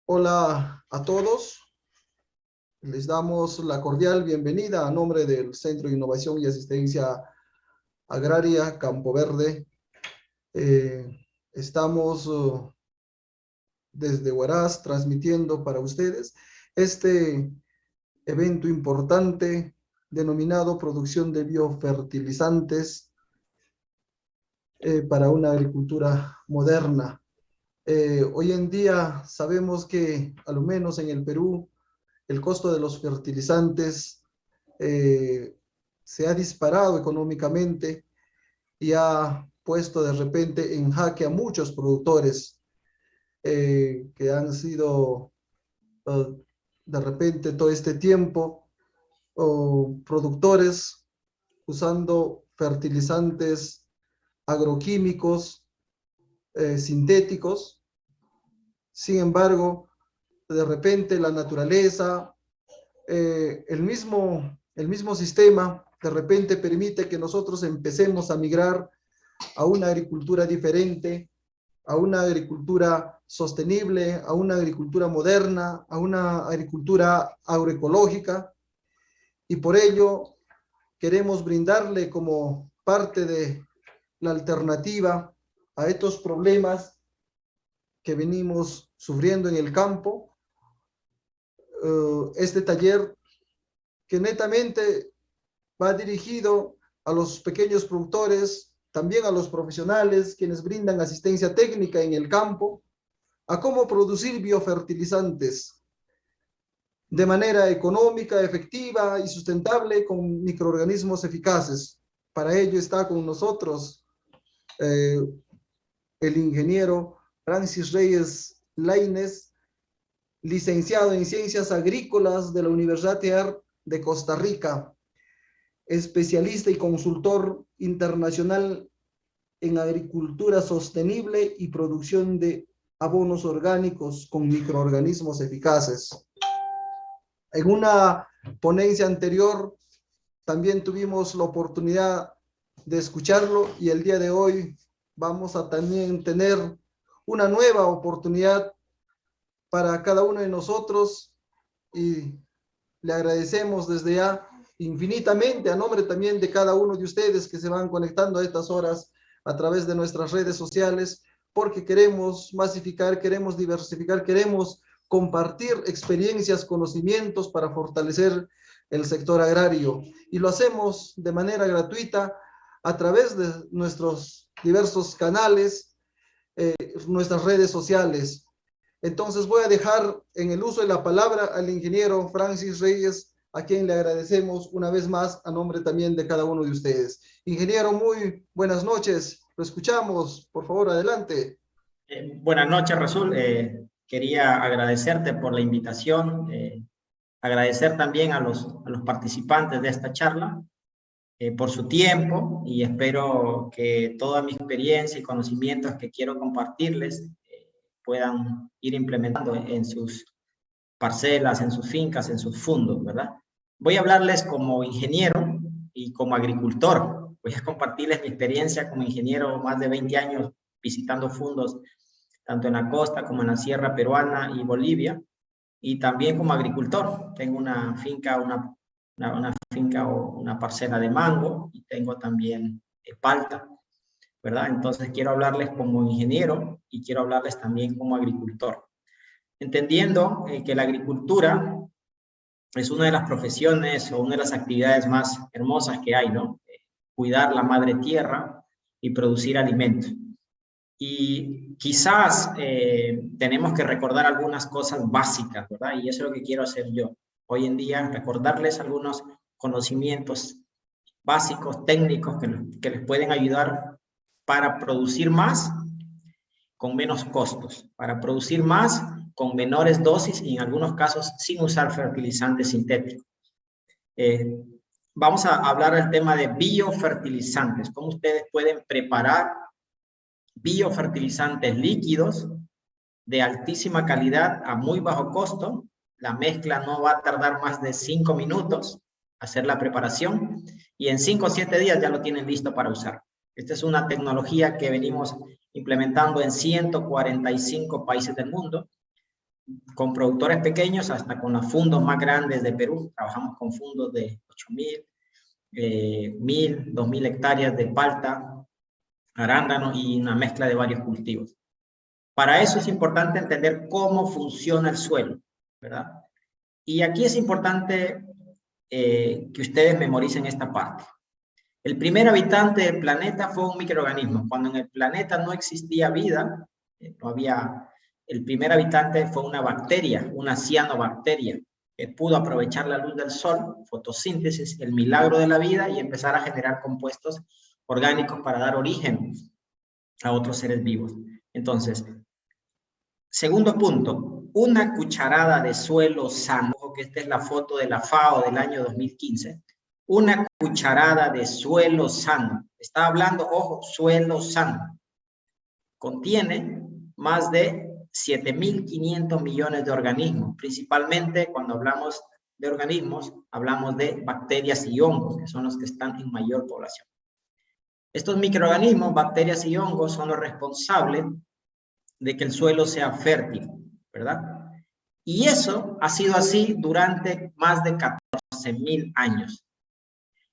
Hola a todos, les damos la cordial bienvenida a nombre del Centro de Innovación y Asistencia Agraria Campo Verde. Eh, Estamos desde Huaraz transmitiendo para ustedes este evento importante denominado Producción de Biofertilizantes para una agricultura moderna. Hoy en día sabemos que, a lo menos en el Perú, el costo de los fertilizantes se ha disparado económicamente y ha puesto de repente en jaque a muchos productores que han sido de repente todo este tiempo productores usando fertilizantes agroquímicos sintéticos. Sin embargo, de repente la naturaleza, el mismo sistema, de repente permite que nosotros empecemos a migrar a una agricultura diferente, a una agricultura sostenible, a una agricultura moderna, a una agricultura agroecológica, y por ello queremos brindarle como parte de la alternativa a estos problemas que venimos sufriendo en el campo, este taller que netamente va dirigido a los pequeños productores, también a los profesionales, quienes brindan asistencia técnica en el campo, a cómo producir biofertilizantes de manera económica, efectiva y sustentable con microorganismos eficaces. Para ello está con nosotros el ingeniero Francis Reyes Lainez, licenciado en Ciencias Agrícolas de la Universidad de Costa Rica, especialista y consultor internacional en agricultura sostenible y producción de abonos orgánicos con microorganismos eficaces. En una ponencia anterior también tuvimos la oportunidad de escucharlo y el día de hoy vamos a también tener una nueva oportunidad para cada uno de nosotros y le agradecemos desde ya infinitamente a nombre también de cada uno de ustedes que se van conectando a estas horas a través de nuestras redes sociales, porque queremos masificar, queremos diversificar, queremos compartir experiencias, conocimientos para fortalecer el sector agrario. Y lo hacemos de manera gratuita a través de nuestros diversos canales, nuestras redes sociales. Entonces voy a dejar en el uso de la palabra al ingeniero Francis Reyes, a quien le agradecemos una vez más a nombre también de cada uno de ustedes. Ingeniero, muy buenas noches. Lo escuchamos. Por favor, adelante. Buenas noches, Rasul. Quería agradecerte por la invitación, agradecer también a los participantes de esta charla por su tiempo, y espero que toda mi experiencia y conocimientos que quiero compartirles puedan ir implementando en sus parcelas, en sus fincas, en sus fundos, ¿verdad? Voy a hablarles como ingeniero y como agricultor. Voy a compartirles mi experiencia como ingeniero, más de 20 años visitando fundos, tanto en la costa como en la sierra peruana y Bolivia, y también como agricultor. Tengo una finca, una finca o una parcela de mango, y tengo también palta, ¿verdad? Entonces quiero hablarles como ingeniero y quiero hablarles también como agricultor, entendiendo que la agricultura es una de las profesiones o una de las actividades más hermosas que hay, ¿no? Cuidar la madre tierra y producir alimentos. Y quizás tenemos que recordar algunas cosas básicas, ¿verdad? Y eso es lo que quiero hacer yo hoy en día, recordarles algunos conocimientos básicos, técnicos, que les pueden ayudar para producir más con menos costos, para producir más con menores dosis y en algunos casos sin usar fertilizantes sintéticos. Vamos a hablar del tema de biofertilizantes, cómo ustedes pueden preparar biofertilizantes líquidos de altísima calidad a muy bajo costo. La mezcla no va a tardar más de 5 minutos hacer la preparación, y en 5 o 7 días ya lo tienen listo para usar. Esta es una tecnología que venimos implementando en 145 países del mundo, con productores pequeños hasta con los fundos más grandes de Perú. Trabajamos con fundos de 8.000, 1.000, 2.000 hectáreas de palta, arándano y una mezcla de varios cultivos. Para eso es importante entender cómo funciona el suelo, ¿verdad? Y aquí es importante que ustedes memoricen esta parte. El primer habitante del planeta fue un microorganismo. Cuando en el planeta no existía vida, no había... El primer habitante fue una bacteria, una cianobacteria, que pudo aprovechar la luz del sol, fotosíntesis, el milagro de la vida y empezar a generar compuestos orgánicos para dar origen a otros seres vivos. Entonces, segundo punto, una cucharada de suelo sano, que esta es la foto de la FAO del año 2015, una cucharada de suelo sano, está hablando, ojo, suelo sano, contiene más de 7.500 millones de organismos. Principalmente cuando hablamos de organismos, hablamos de bacterias y hongos, que son los que están en mayor población. Estos microorganismos, bacterias y hongos, son los responsables de que el suelo sea fértil, ¿verdad? Y eso ha sido así durante más de 14.000 años.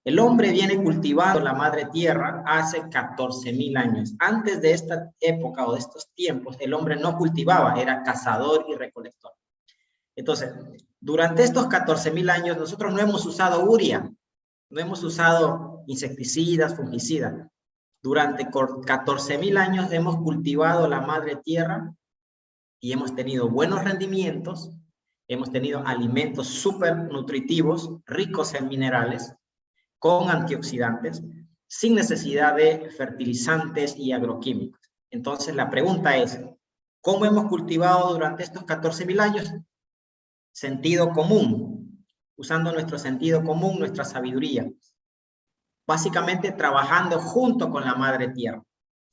El hombre viene cultivando la madre tierra hace 14.000 años. Antes de esta época o de estos tiempos, el hombre no cultivaba, era cazador y recolector. Entonces, durante estos 14.000 años, nosotros no hemos usado urea, no hemos usado insecticidas, fungicidas. Durante 14.000 años hemos cultivado la madre tierra y hemos tenido buenos rendimientos, hemos tenido alimentos súper nutritivos, ricos en minerales, con antioxidantes, sin necesidad de fertilizantes y agroquímicos. Entonces la pregunta es, ¿cómo hemos cultivado durante estos 14.000 años? Sentido común, usando nuestro sentido común, nuestra sabiduría. Básicamente trabajando junto con la madre tierra.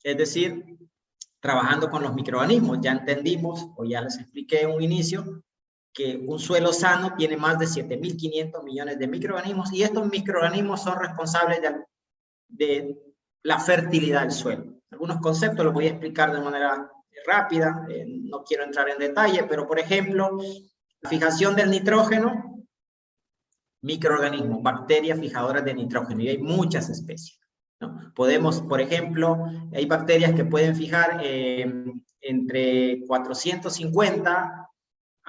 Es decir, trabajando con los microorganismos. Ya entendimos, o ya les expliqué en un inicio, que un suelo sano tiene más de 7.500 millones de microorganismos y estos microorganismos son responsables de la fertilidad del suelo. Algunos conceptos los voy a explicar de manera rápida, no quiero entrar en detalle, pero por ejemplo, la fijación del nitrógeno, microorganismos, bacterias fijadoras de nitrógeno, y hay muchas especies, ¿no? Podemos, por ejemplo, hay bacterias que pueden fijar entre 450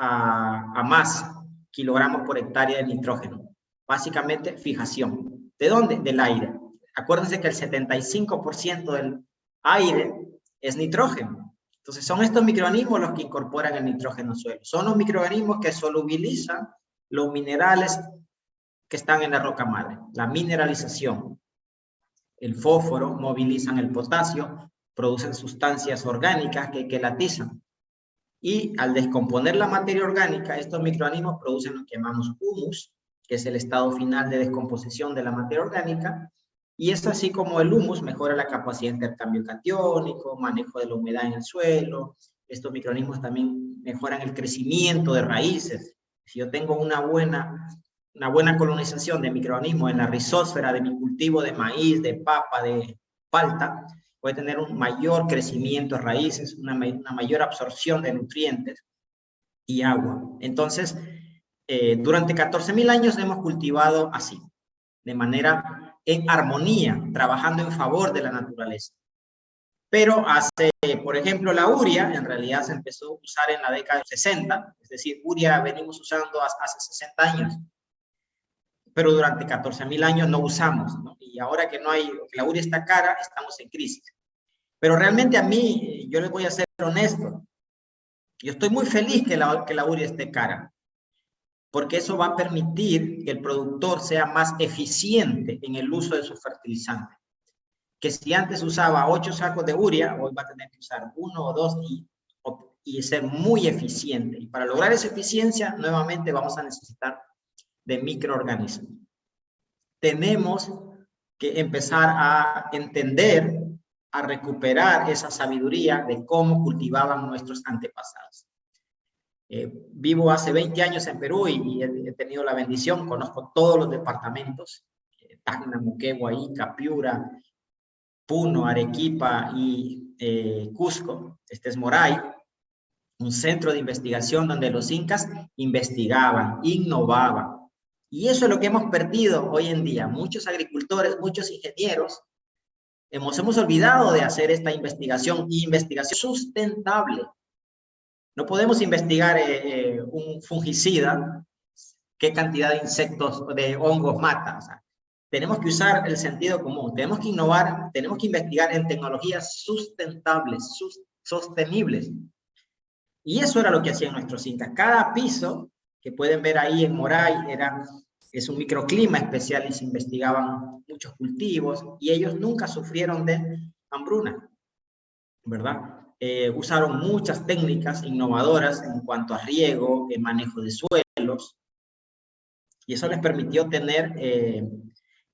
a más kilogramos por hectárea de nitrógeno. Básicamente, fijación. ¿De dónde? Del aire. Acuérdense que el 75% del aire es nitrógeno. Entonces, son estos microorganismos los que incorporan el nitrógeno al suelo. Son los microorganismos que solubilizan los minerales que están en la roca madre. La mineralización. El fósforo movilizan el potasio, producen sustancias orgánicas que quelatizan. Y al descomponer la materia orgánica, estos microorganismos producen lo que llamamos humus, que es el estado final de descomposición de la materia orgánica, y es así como el humus mejora la capacidad de intercambio catiónico, manejo de la humedad en el suelo. Estos microorganismos también mejoran el crecimiento de raíces. Si yo tengo una buena colonización de microorganismos en la rizósfera de mi cultivo de maíz, de papa, de palta, puede tener un mayor crecimiento de raíces, una mayor absorción de nutrientes y agua. Entonces, durante 14.000 años hemos cultivado así, de manera en armonía, trabajando en favor de la naturaleza. Pero por ejemplo, la urea en realidad se empezó a usar en la década de 60, es decir, urea venimos usando hace 60 años. Pero durante 14.000 años no usamos, ¿no? Y ahora que la urea está cara, estamos en crisis. Pero realmente a mí, yo les voy a ser honesto, yo estoy muy feliz que la urea esté cara, porque eso va a permitir que el productor sea más eficiente en el uso de su fertilizante. Que si antes usaba 8 sacos de urea, hoy va a tener que usar 1 o 2 y ser muy eficiente. Y para lograr esa eficiencia, nuevamente vamos a necesitar de microorganismos. Tenemos que empezar a entender, a recuperar esa sabiduría de cómo cultivaban nuestros antepasados. Vivo hace 20 años en Perú y he tenido la bendición, conozco todos los departamentos, Tacna, Moquegua, Ica, Piura, Puno, Arequipa y Cusco, este es Moray, un centro de investigación donde los incas investigaban, innovaban. Y eso es lo que hemos perdido hoy en día. Muchos agricultores, muchos ingenieros, hemos olvidado de hacer esta investigación, y investigación sustentable. No podemos investigar un fungicida, qué cantidad de insectos, de hongos mata. O sea, tenemos que usar el sentido común, tenemos que innovar, tenemos que investigar en tecnologías sustentables, sostenibles. Y eso era lo que hacían nuestros incas. Cada piso que pueden ver ahí en Moray es un microclima especial y se investigaban muchos cultivos y ellos nunca sufrieron de hambruna, ¿verdad? Usaron muchas técnicas innovadoras en cuanto a riego, manejo de suelos, y eso les permitió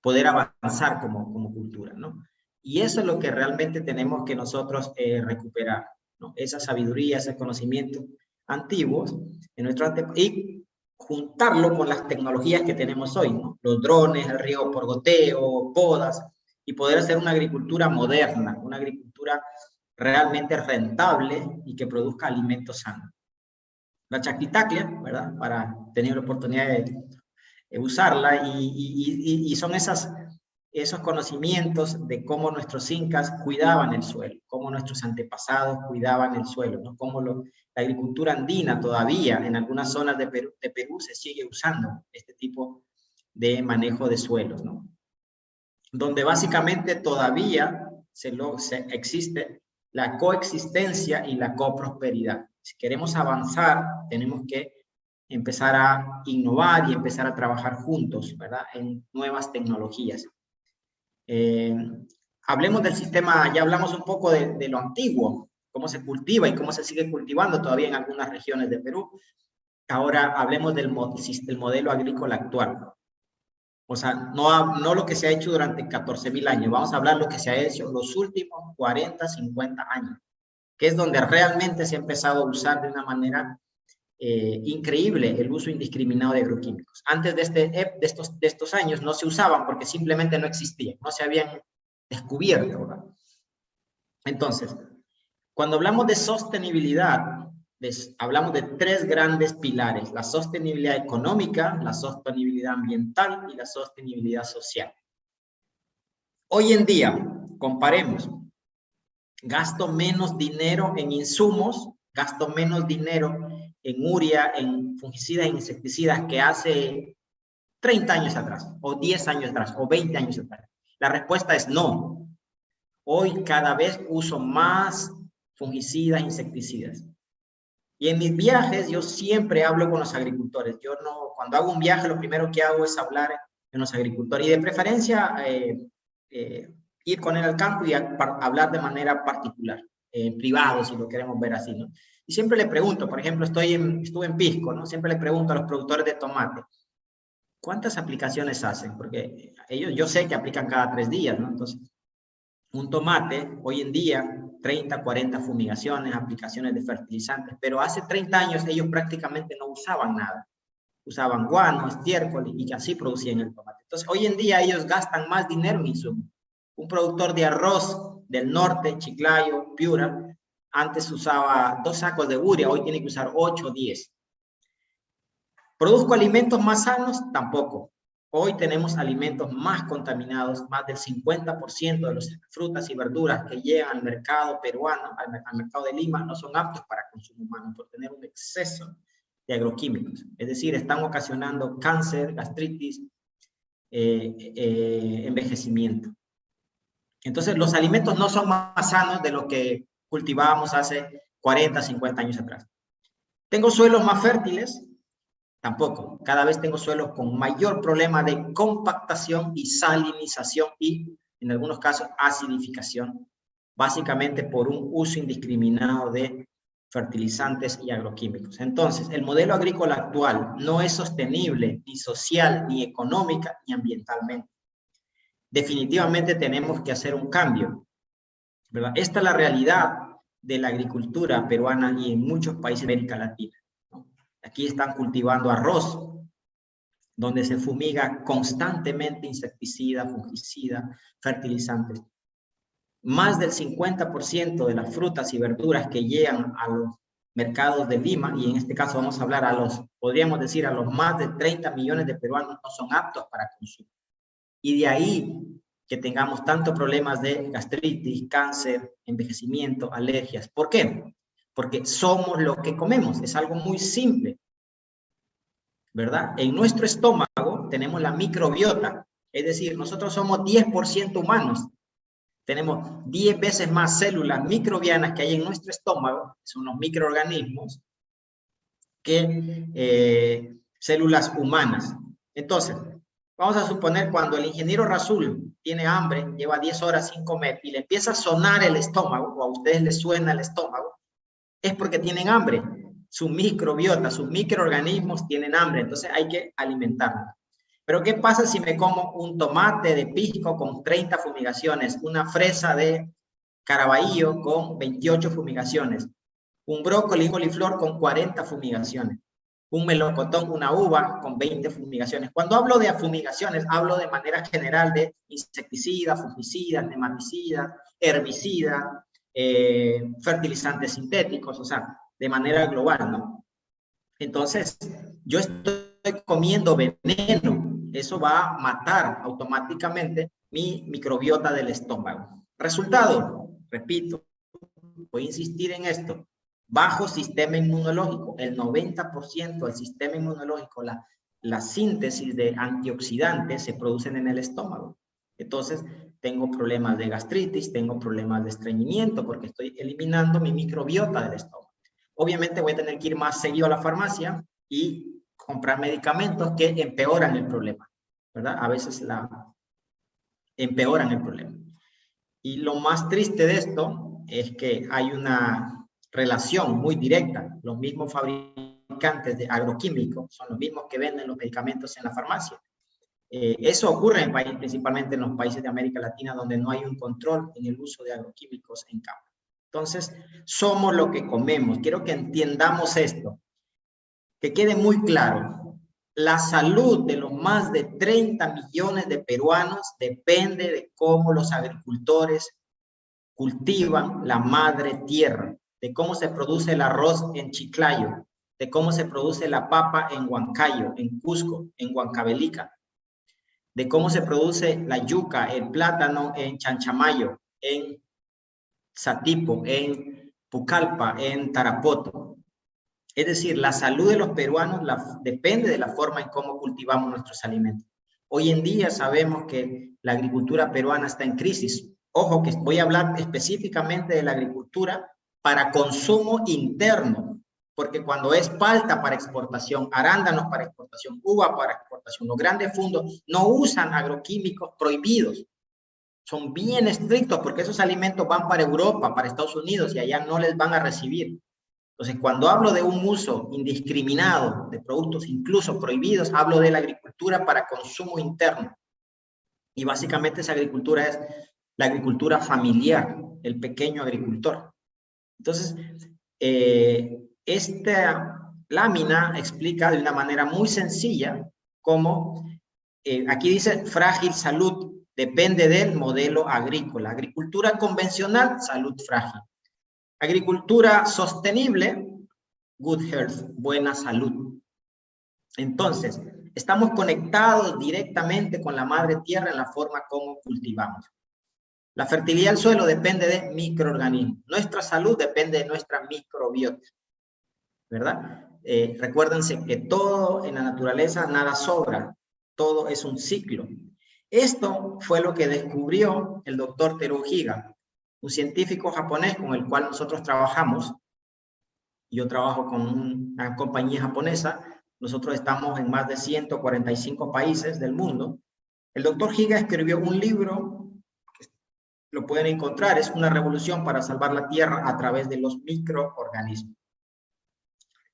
poder avanzar como cultura, ¿no? Y eso es lo que realmente tenemos que nosotros recuperar, ¿no? Esa sabiduría, ese conocimiento antiguos y juntarlo con las tecnologías que tenemos hoy, ¿no? Los drones, el riego por goteo, podas, y poder hacer una agricultura moderna, una agricultura realmente rentable y que produzca alimentos sanos. La chaquitaclia, ¿verdad? Para tener la oportunidad de usarla, y son esos conocimientos de cómo nuestros incas cuidaban el suelo, cómo nuestros antepasados cuidaban el suelo, ¿no? Cómo la agricultura andina todavía en algunas zonas de Perú se sigue usando este tipo de manejo de suelos, ¿no? Donde básicamente todavía existe la coexistencia y la coprosperidad. Si queremos avanzar, tenemos que empezar a innovar y empezar a trabajar juntos, ¿verdad? En nuevas tecnologías. Hablemos del sistema, ya hablamos un poco de lo antiguo, cómo se cultiva y cómo se sigue cultivando todavía en algunas regiones de Perú. Ahora hablemos del modelo agrícola actual. O sea, no lo que se ha hecho durante 14.000 años, vamos a hablar de lo que se ha hecho los últimos 40, 50 años, que es donde realmente se ha empezado a usar de una manera increíble el uso indiscriminado de agroquímicos. Antes de estos años no se usaban porque simplemente no existían, no se habían descubierto, ¿verdad? Entonces, cuando hablamos de sostenibilidad, hablamos de tres grandes pilares: la sostenibilidad económica, la sostenibilidad ambiental y la sostenibilidad social. Hoy en día, comparemos, gasto menos dinero en insumos, gasto menos dinero en urea, en fungicidas e insecticidas que hace 30 años atrás, o 10 años atrás, o 20 años atrás. La respuesta es no. Hoy cada vez uso más fungicidas e insecticidas. Y en mis viajes yo siempre hablo con los agricultores. Cuando hago un viaje, lo primero que hago es hablar con los agricultores y de preferencia ir con él al campo y hablar de manera particular, privado, si lo queremos ver así, ¿no? Y siempre le pregunto, por ejemplo, estuve en Pisco, ¿no? Siempre le pregunto a los productores de tomate, ¿cuántas aplicaciones hacen? Porque yo sé que aplican cada 3 días, ¿no? Entonces, un tomate, hoy en día, 30, 40 fumigaciones, aplicaciones de fertilizantes, pero hace 30 años ellos prácticamente no usaban nada. Usaban guano, estiércol y así producían el tomate. Entonces, hoy en día ellos gastan más dinero en insumos. Un productor de arroz del norte, Chiclayo, Piura, antes usaba 2 sacos de urea, hoy tiene que usar 8 o 10. ¿Produzco alimentos más sanos? Tampoco. Hoy tenemos alimentos más contaminados, más del 50% de las frutas y verduras que llegan al mercado peruano, al mercado de Lima, no son aptos para consumo humano por tener un exceso de agroquímicos. Es decir, están ocasionando cáncer, gastritis, envejecimiento. Entonces, los alimentos no son más sanos de lo que cultivábamos hace 40, 50 años atrás. ¿Tengo suelos más fértiles? Tampoco. Cada vez tengo suelos con mayor problema de compactación y salinización y, en algunos casos, acidificación, básicamente por un uso indiscriminado de fertilizantes y agroquímicos. Entonces, el modelo agrícola actual no es sostenible ni social, ni económica, ni ambientalmente. Definitivamente tenemos que hacer un cambio, ¿verdad? Esta es la realidad de la agricultura peruana y en muchos países de América Latina. Aquí están cultivando arroz, donde se fumiga constantemente insecticida, fungicida, fertilizantes. Más del 50% de las frutas y verduras que llegan mercados de Lima, y en este caso vamos a hablar podríamos decir, a los más de 30 millones de peruanos no son aptos para consumo. Y de ahí que tengamos tantos problemas de gastritis, cáncer, envejecimiento, alergias. ¿Por qué? Porque somos lo que comemos. Es algo muy simple, ¿verdad? En nuestro estómago tenemos la microbiota, es decir, nosotros somos 10% humanos. Tenemos 10 veces más células microbianas que hay en nuestro estómago, son los microorganismos, que células humanas. Entonces, vamos a suponer cuando el ingeniero Rasul tiene hambre, lleva 10 horas sin comer y le empieza a sonar el estómago, o a ustedes les suena el estómago, es porque tienen hambre. Su microbiota, sus microorganismos tienen hambre, entonces hay que alimentarlos. Pero ¿qué pasa si me como un tomate de pisco con 30 fumigaciones, una fresa de Caraballo con 28 fumigaciones, un brócoli y coliflor con 40 fumigaciones, un melocotón, una uva con 20 fumigaciones? Cuando hablo de fumigaciones, hablo de manera general de insecticidas, fungicidas, nematicidas, herbicidas, fertilizantes sintéticos, o sea, de manera global, ¿no? Entonces, yo estoy comiendo veneno, eso va a matar automáticamente mi microbiota del estómago. Resultado, repito, voy a insistir en esto, bajo sistema inmunológico, el 90% del sistema inmunológico, la síntesis de antioxidantes se producen en el estómago. Entonces, tengo problemas de gastritis, tengo problemas de estreñimiento, porque estoy eliminando mi microbiota del estómago. Obviamente voy a tener que ir más seguido a la farmacia y comprar medicamentos que empeoran el problema, ¿verdad? A veces empeoran el problema. Y lo más triste de esto es que hay una relación muy directa. Los mismos fabricantes de agroquímicos son los mismos que venden los medicamentos en la farmacia. Eso ocurre principalmente en los países de América Latina, donde no hay un control en el uso de agroquímicos en campo. Entonces, somos lo que comemos. Quiero que entiendamos esto, que quede muy claro. La salud de los más de 30 millones de peruanos depende de cómo los agricultores cultivan la madre tierra, de cómo se produce el arroz en Chiclayo, de cómo se produce la papa en Huancayo, en Cusco, en Huancavelica, de cómo se produce la yuca, el plátano en Chanchamayo, en Satipo, en Pucallpa, en Tarapoto. Es decir, la salud de los peruanos depende de la forma en cómo cultivamos nuestros alimentos. Hoy en día sabemos que la agricultura peruana está en crisis. Ojo, que voy a hablar específicamente de la agricultura para consumo interno, porque cuando es palta para exportación, arándanos para exportación, uva para exportación, los grandes fondos no usan agroquímicos prohibidos. Son bien estrictos porque esos alimentos van para Europa, para Estados Unidos, y allá no les van a recibir. Entonces, cuando hablo de un uso indiscriminado de productos incluso prohibidos, hablo de la agricultura para consumo interno. Y básicamente esa agricultura es la agricultura familiar, el pequeño agricultor. Entonces, esta lámina explica de una manera muy sencilla cómo, aquí dice frágil salud, depende del modelo agrícola. Agricultura convencional, salud frágil. Agricultura sostenible, good health, buena salud. Entonces, estamos conectados directamente con la madre tierra en la forma como cultivamos. La fertilidad del suelo depende de microorganismos. Nuestra salud depende de nuestra microbiota, ¿verdad? Recuérdense que todo en la naturaleza, nada sobra. Todo es un ciclo. Esto fue lo que descubrió el doctor Teruo Higa, un científico japonés con el cual nosotros trabajamos. Yo trabajo con una compañía japonesa. Nosotros estamos en más de 145 países del mundo. El doctor Higa escribió un libro, lo pueden encontrar, es Una revolución para salvar la tierra a través de los microorganismos.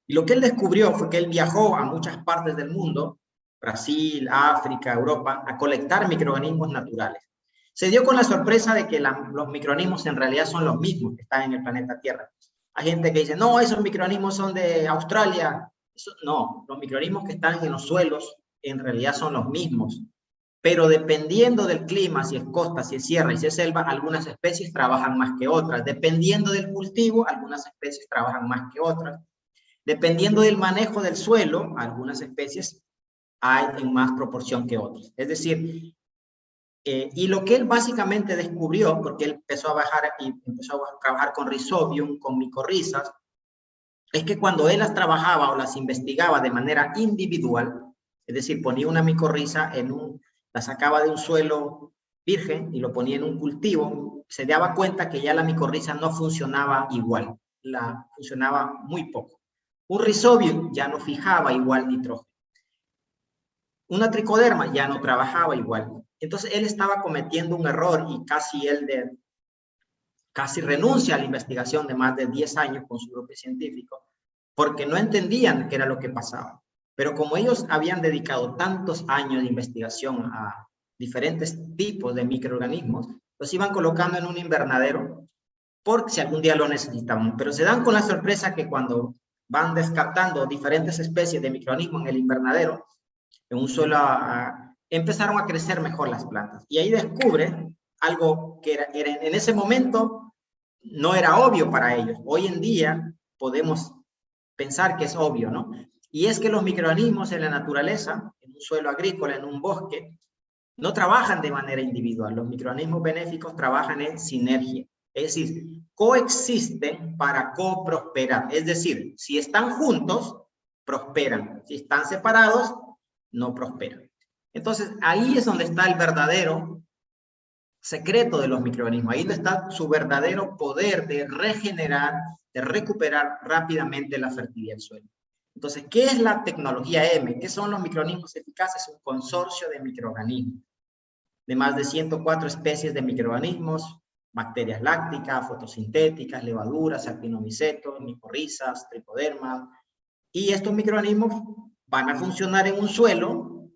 Y lo que él descubrió fue que él viajó a muchas partes del mundo, Brasil, África, Europa, a colectar microorganismos naturales. Se dio con la sorpresa de que los microorganismos en realidad son los mismos que están en el planeta Tierra. Hay gente que dice, no, esos microorganismos son de Australia. No, los microorganismos que están en los suelos en realidad son los mismos pero dependiendo del clima, si es costa, si es sierra y si es selva, algunas especies trabajan más que otras. Dependiendo del cultivo, algunas especies trabajan más que otras. Dependiendo del manejo del suelo, algunas especies hay en más proporción que otras. Es decir, y lo que él básicamente descubrió, porque él empezó a trabajar con Rhizobium, con micorrizas, es que cuando él las trabajaba o las investigaba de manera individual, es decir, ponía una micorriza la sacaba de un suelo virgen y lo ponía en un cultivo, se daba cuenta que ya la micorriza no funcionaba igual, funcionaba muy poco. Un Rhizobium ya no fijaba igual nitrógeno. Una tricoderma ya no trabajaba igual. Entonces él estaba cometiendo un error y casi renuncia a la investigación de más de 10 años con su grupo científico, porque no entendían qué era lo que pasaba. Pero como ellos habían dedicado tantos años de investigación a diferentes tipos de microorganismos, los iban colocando en un invernadero por si algún día lo necesitaban. Pero se dan con la sorpresa que cuando van descartando diferentes especies de microorganismos en el invernadero, en un suelo, empezaron a crecer mejor las plantas. Y ahí descubre algo que en ese momento no era obvio para ellos. Hoy en día podemos pensar que es obvio, ¿no? Y es que los microorganismos en la naturaleza, en un suelo agrícola, en un bosque, no trabajan de manera individual. Los microorganismos benéficos trabajan en sinergia. Es decir, coexisten para coprosperar. Es decir, si están juntos, prosperan. Si están separados, no prosperan. Entonces, ahí es donde está el verdadero secreto de los microorganismos. Ahí está su verdadero poder de regenerar, de recuperar rápidamente la fertilidad del suelo. Entonces, ¿qué es la tecnología M? ¿Qué son los microorganismos eficaces? Un consorcio de microorganismos, de más de 104 especies de microorganismos, bacterias lácticas, fotosintéticas, levaduras, actinomicetos, micorrizas, tricodermas, y estos microorganismos van a funcionar en un suelo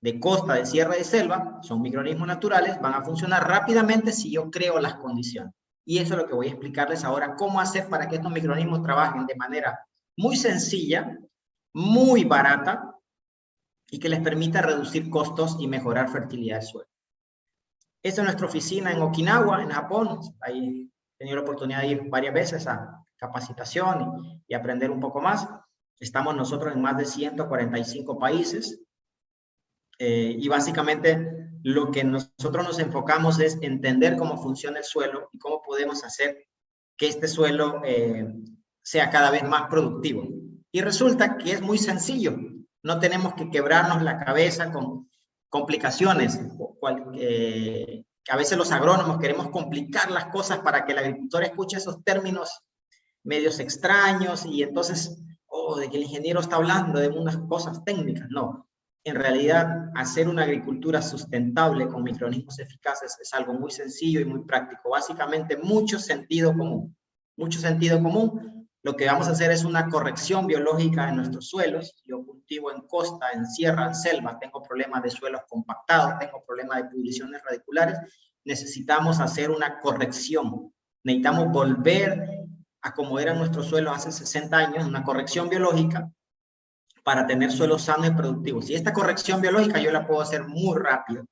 de costa, de sierra y de selva, son microorganismos naturales, van a funcionar rápidamente si yo creo las condiciones. Y eso es lo que voy a explicarles ahora, cómo hacer para que estos microorganismos trabajen de manera muy sencilla, muy barata, y que les permita reducir costos y mejorar fertilidad del suelo. Esta es nuestra oficina en Okinawa, en Japón. Ahí he tenido la oportunidad de ir varias veces a capacitación y aprender un poco más. Estamos nosotros en más de 145 países. Y básicamente lo que nosotros nos enfocamos es entender cómo funciona el suelo y cómo podemos hacer que este suelo sea cada vez más productivo. Y resulta que es muy sencillo. No tenemos que quebrarnos la cabeza con complicaciones. A veces los agrónomos queremos complicar las cosas para que el agricultor escuche esos términos medios extraños y entonces, de que el ingeniero está hablando de unas cosas técnicas. No. En realidad, hacer una agricultura sustentable con microorganismos eficaces es algo muy sencillo y muy práctico. Básicamente, mucho sentido común. Mucho sentido común. Lo que vamos a hacer es una corrección biológica en nuestros suelos. Yo cultivo en costa, en sierra, en selva. Tengo problemas de suelos compactados, tengo problemas de pudriciones radiculares. Necesitamos hacer una corrección. Necesitamos volver a como eran nuestros suelos hace 60 años, una corrección biológica, para tener suelos sanos y productivos. Y esta corrección biológica yo la puedo hacer muy rápido,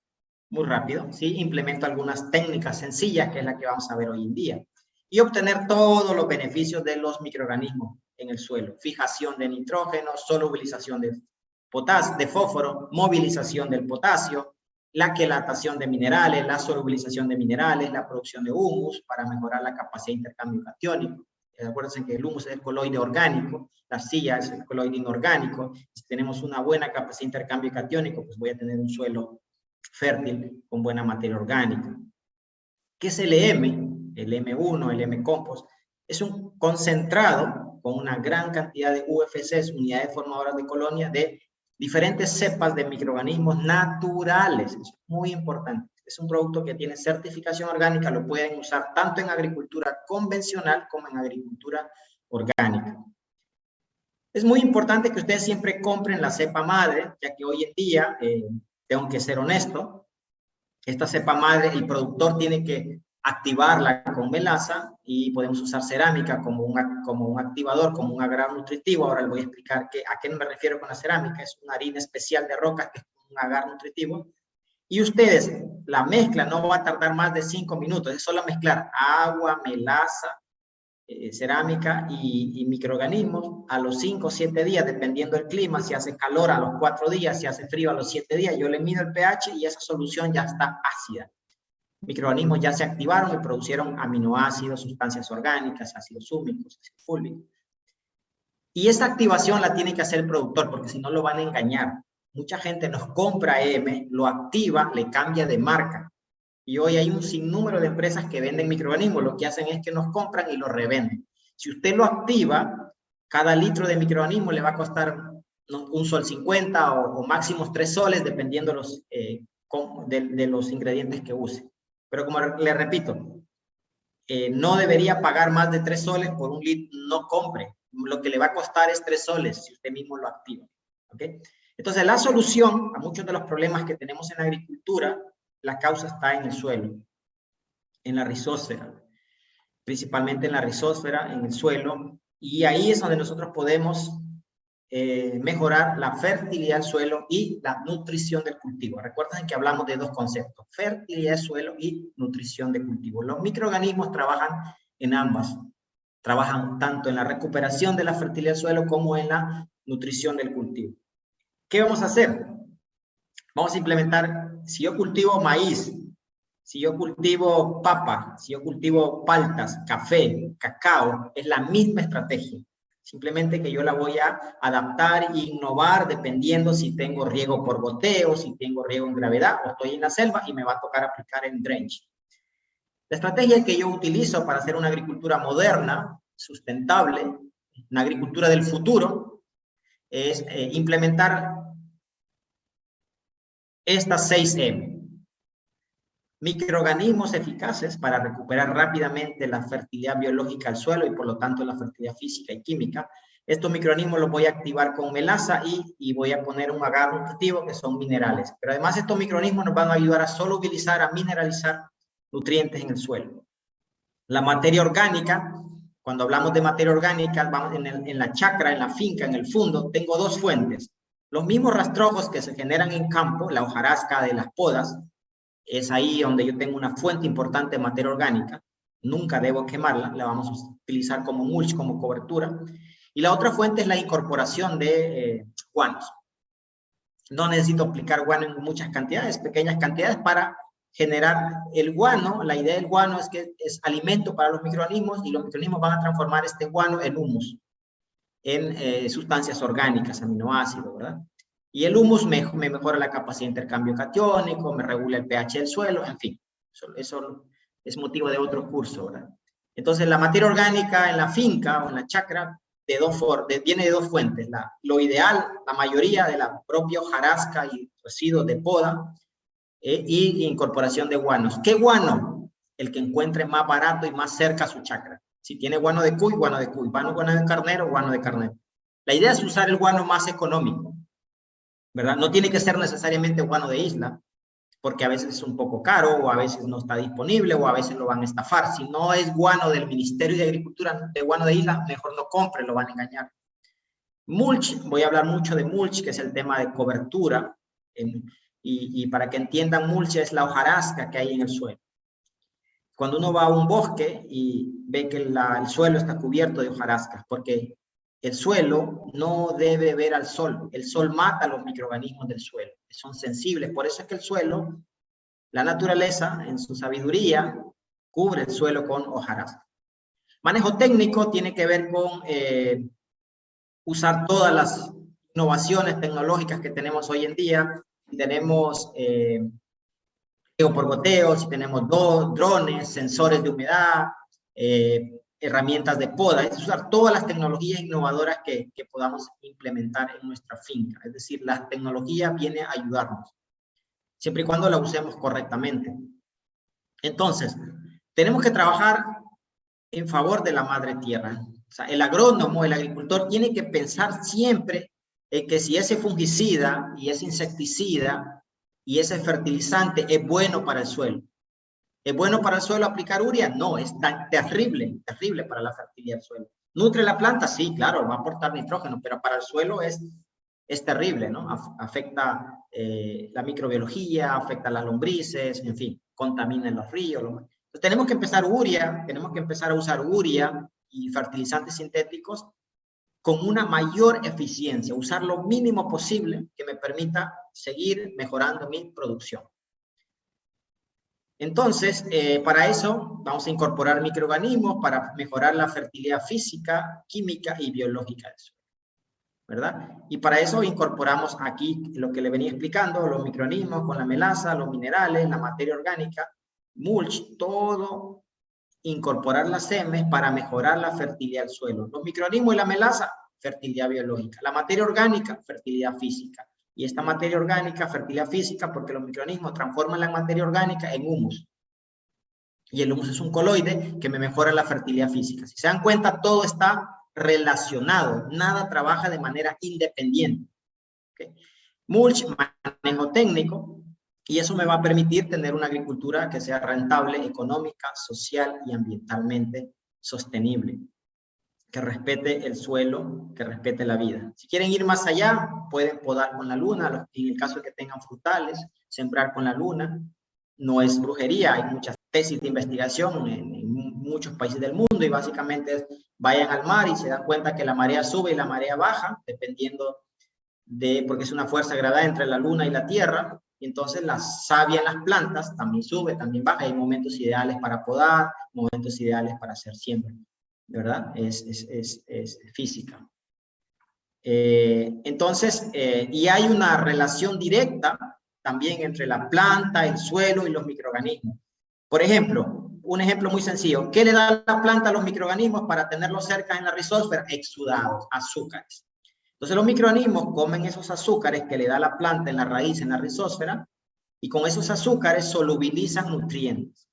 ¿sí? Implemento algunas técnicas sencillas, que es la que vamos a ver hoy en día, y obtener todos los beneficios de los microorganismos en el suelo: fijación de nitrógeno, solubilización de fósforo, movilización del potasio, la quelatación de minerales, la solubilización de minerales, la producción de humus para mejorar la capacidad de intercambio catiónico. Acuérdense que el humus es el coloide orgánico, la arcilla es el coloide inorgánico. Si tenemos una buena capacidad de intercambio catiónico, pues voy a tener un suelo fértil con buena materia orgánica. ¿Qué es el M? El M1, el M-compost. Es un concentrado con una gran cantidad de UFCs, unidades formadoras de colonia, de diferentes cepas de microorganismos naturales. Es muy importante. Es un producto que tiene certificación orgánica, lo pueden usar tanto en agricultura convencional como en agricultura orgánica. Es muy importante que ustedes siempre compren la cepa madre, ya que hoy en día, tengo que ser honesto, esta cepa madre, el productor tiene que activarla con melaza y podemos usar cerámica como un activador, como un agar nutritivo. Ahora les voy a explicar a qué me refiero con la cerámica. Es una harina especial de rocas que es un agar nutritivo. Y ustedes, la mezcla no va a tardar más de 5 minutos, es solo mezclar agua, melaza, cerámica y microorganismos a los 5 o 7 días, dependiendo del clima. Si hace calor a los 4 días, si hace frío a los 7 días, yo le mido el pH y esa solución ya está ácida. Microorganismos ya se activaron y producieron aminoácidos, sustancias orgánicas, ácidos húmicos, ácido fúlvico. Y esa activación la tiene que hacer el productor, porque si no lo van a engañar. Mucha gente nos compra EM, lo activa, le cambia de marca. Y hoy hay un sinnúmero de empresas que venden microorganismos. Lo que hacen es que nos compran y lo revenden. Si usted lo activa, cada litro de microorganismo le va a costar un sol 50 o máximo 3 soles, dependiendo de los ingredientes que use. Pero como le repito, no debería pagar más de 3 soles por un litro, no compre. Lo que le va a costar es 3 soles si usted mismo lo activa. ¿Okay? Entonces, la solución a muchos de los problemas que tenemos en la agricultura, la causa está en el suelo, en la rizósfera, principalmente en la rizósfera, en el suelo, y ahí es donde nosotros podemos mejorar la fertilidad del suelo y la nutrición del cultivo. Recuerden que hablamos de dos conceptos, fertilidad del suelo y nutrición de cultivo. Los microorganismos trabajan en ambas, trabajan tanto en la recuperación de la fertilidad del suelo como en la nutrición del cultivo. ¿Qué vamos a hacer? Vamos a implementar, si yo cultivo maíz, si yo cultivo papa, si yo cultivo paltas, café, cacao, es la misma estrategia. Simplemente que yo la voy a adaptar e innovar dependiendo si tengo riego por goteo, si tengo riego en gravedad o estoy en la selva y me va a tocar aplicar en drench. La estrategia que yo utilizo para hacer una agricultura moderna, sustentable, una agricultura del futuro, es implementar estas 6 M. Microorganismos eficaces para recuperar rápidamente la fertilidad biológica del suelo y por lo tanto la fertilidad física y química. Estos microorganismos los voy a activar con melaza y voy a poner un agar nutritivo que son minerales. Pero además estos microorganismos nos van a ayudar a solubilizar, a mineralizar nutrientes en el suelo. La materia orgánica, cuando hablamos de materia orgánica, vamos en la chacra, en la finca, en el fondo, tengo 2 fuentes. Los mismos rastrojos que se generan en campo, la hojarasca de las podas, es ahí donde yo tengo una fuente importante de materia orgánica. Nunca debo quemarla, la vamos a utilizar como mulch, como cobertura. Y la otra fuente es la incorporación de guanos. No necesito aplicar guano en muchas cantidades, pequeñas cantidades para generar el guano. La idea del guano es que es alimento para los microorganismos y los microorganismos van a transformar este guano en humus, en sustancias orgánicas, aminoácidos, ¿verdad? Y el humus me mejora la capacidad de intercambio catiónico, me regula el pH del suelo, en fin. Eso es motivo de otro curso, ¿verdad? Entonces, la materia orgánica en la finca o en la chacra viene de 2 fuentes. Lo ideal, la mayoría de la propia hojarasca y residuos de poda y incorporación de guanos. ¿Qué guano? El que encuentre más barato y más cerca a su chacra. Si tiene guano de cuy, guano de cuy. Guano de carnero, guano de carnero. La idea es usar el guano más económico, ¿verdad? No tiene que ser necesariamente guano de isla, porque a veces es un poco caro, o a veces no está disponible, o a veces lo van a estafar. Si no es guano del Ministerio de Agricultura, de guano de isla, mejor no compre, lo van a engañar. Mulch, voy a hablar mucho de mulch, que es el tema de cobertura, y para que entiendan, mulch es la hojarasca que hay en el suelo. Cuando uno va a un bosque y ve que el suelo está cubierto de hojarasca, porque el suelo no debe ver al sol. El sol mata a los microorganismos del suelo, que son sensibles. Por eso es que el suelo, la naturaleza, en su sabiduría, cubre el suelo con hojarasca. Manejo técnico tiene que ver con usar todas las innovaciones tecnológicas que tenemos hoy en día. Tenemos por goteo, si tenemos drones, sensores de humedad, herramientas de poda, es usar todas las tecnologías innovadoras que podamos implementar en nuestra finca. Es decir, la tecnología viene a ayudarnos, siempre y cuando la usemos correctamente. Entonces, tenemos que trabajar en favor de la madre tierra. O sea, el agrónomo, el agricultor, tiene que pensar siempre en que si ese fungicida y ese insecticida y ese fertilizante es bueno para el suelo. ¿Es bueno para el suelo aplicar urea? No, es tan terrible para la fertilidad del suelo. ¿Nutre la planta? Sí, claro, va a aportar nitrógeno, pero para el suelo es terrible, ¿no? Afecta la microbiología, afecta a las lombrices, en fin, contamina los ríos. Entonces, tenemos que empezar a usar urea y fertilizantes sintéticos con una mayor eficiencia, usar lo mínimo posible que me permita seguir mejorando mi producción. Entonces, para eso vamos a incorporar microorganismos para mejorar la fertilidad física, química y biológica del suelo, ¿verdad? Y para eso incorporamos aquí lo que le venía explicando, los microorganismos con la melaza, los minerales, la materia orgánica, mulch, todo, incorporar las semes para mejorar la fertilidad del suelo. Los microorganismos y la melaza, fertilidad biológica. La materia orgánica, fertilidad física. Y esta materia orgánica, fertilidad física, porque los microorganismos transforman la materia orgánica en humus. Y el humus es un coloide que me mejora la fertilidad física. Si se dan cuenta, todo está relacionado. Nada trabaja de manera independiente. ¿Okay? Mulch, manejo técnico. Y eso me va a permitir tener una agricultura que sea rentable, económica, social y ambientalmente sostenible. Que respete el suelo, que respete la vida. Si quieren ir más allá, pueden podar con la luna, en el caso de que tengan frutales, sembrar con la luna. No es brujería, hay muchas tesis de investigación en muchos países del mundo y básicamente es, vayan al mar y se dan cuenta que la marea sube y la marea baja, dependiendo de, porque es una fuerza gravedad entre la luna y la tierra, y entonces la savia en las plantas también sube, también baja, hay momentos ideales para podar, momentos ideales para hacer siembra. ¿Verdad? Es física. Entonces, y hay una relación directa también entre la planta, el suelo y los microorganismos. Por ejemplo, un ejemplo muy sencillo. ¿Qué le da la planta a los microorganismos para tenerlos cerca en la rizósfera? Exudados, azúcares. Entonces los microorganismos comen esos azúcares que le da la planta en la raíz, en la rizósfera, y con esos azúcares solubilizan nutrientes.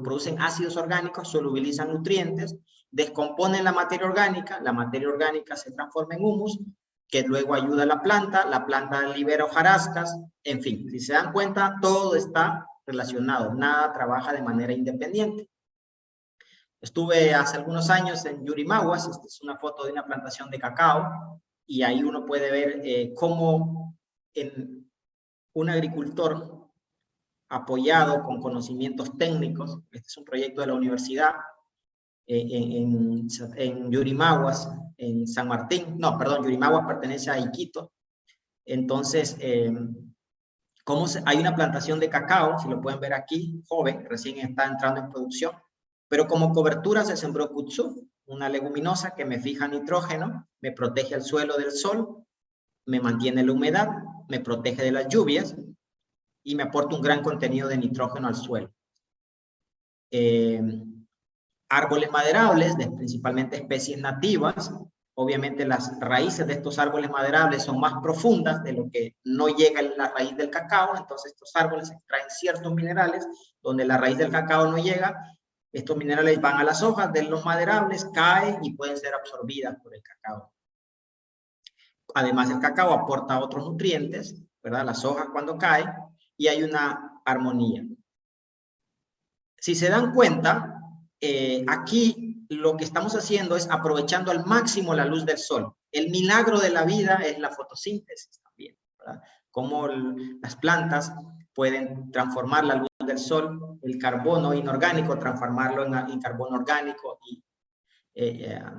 Producen ácidos orgánicos, solubilizan nutrientes, descomponen la materia orgánica se transforma en humus, que luego ayuda a la planta libera hojarascas, en fin, si se dan cuenta, todo está relacionado, nada trabaja de manera independiente. Estuve hace algunos años en Yurimaguas, esta es una foto de una plantación de cacao, y ahí uno puede ver cómo un agricultor apoyado con conocimientos técnicos, este es un proyecto de la universidad, en Yurimaguas, en San Martín, no, perdón, Yurimaguas pertenece a Iquito. Entonces, hay una plantación de cacao, si lo pueden ver aquí, joven, recién está entrando en producción, pero como cobertura se sembró kudzu, una leguminosa que me fija nitrógeno, me protege el suelo del sol, me mantiene la humedad, me protege de las lluvias y me aporta un gran contenido de nitrógeno al suelo. Árboles maderables, principalmente especies nativas. Obviamente las raíces de estos árboles maderables son más profundas de lo que no llega la raíz del cacao, entonces estos árboles extraen ciertos minerales donde la raíz del cacao no llega. Estos minerales van a las hojas de los maderables, caen y pueden ser absorbidas por el cacao. Además, el cacao aporta otros nutrientes, ¿verdad? Las hojas cuando caen, y hay una armonía. Si se dan cuenta, aquí lo que estamos haciendo es aprovechando al máximo la luz del sol. El milagro de la vida es la fotosíntesis también, ¿verdad? Cómo las plantas pueden transformar la luz del sol, el carbono inorgánico, transformarlo en carbono orgánico y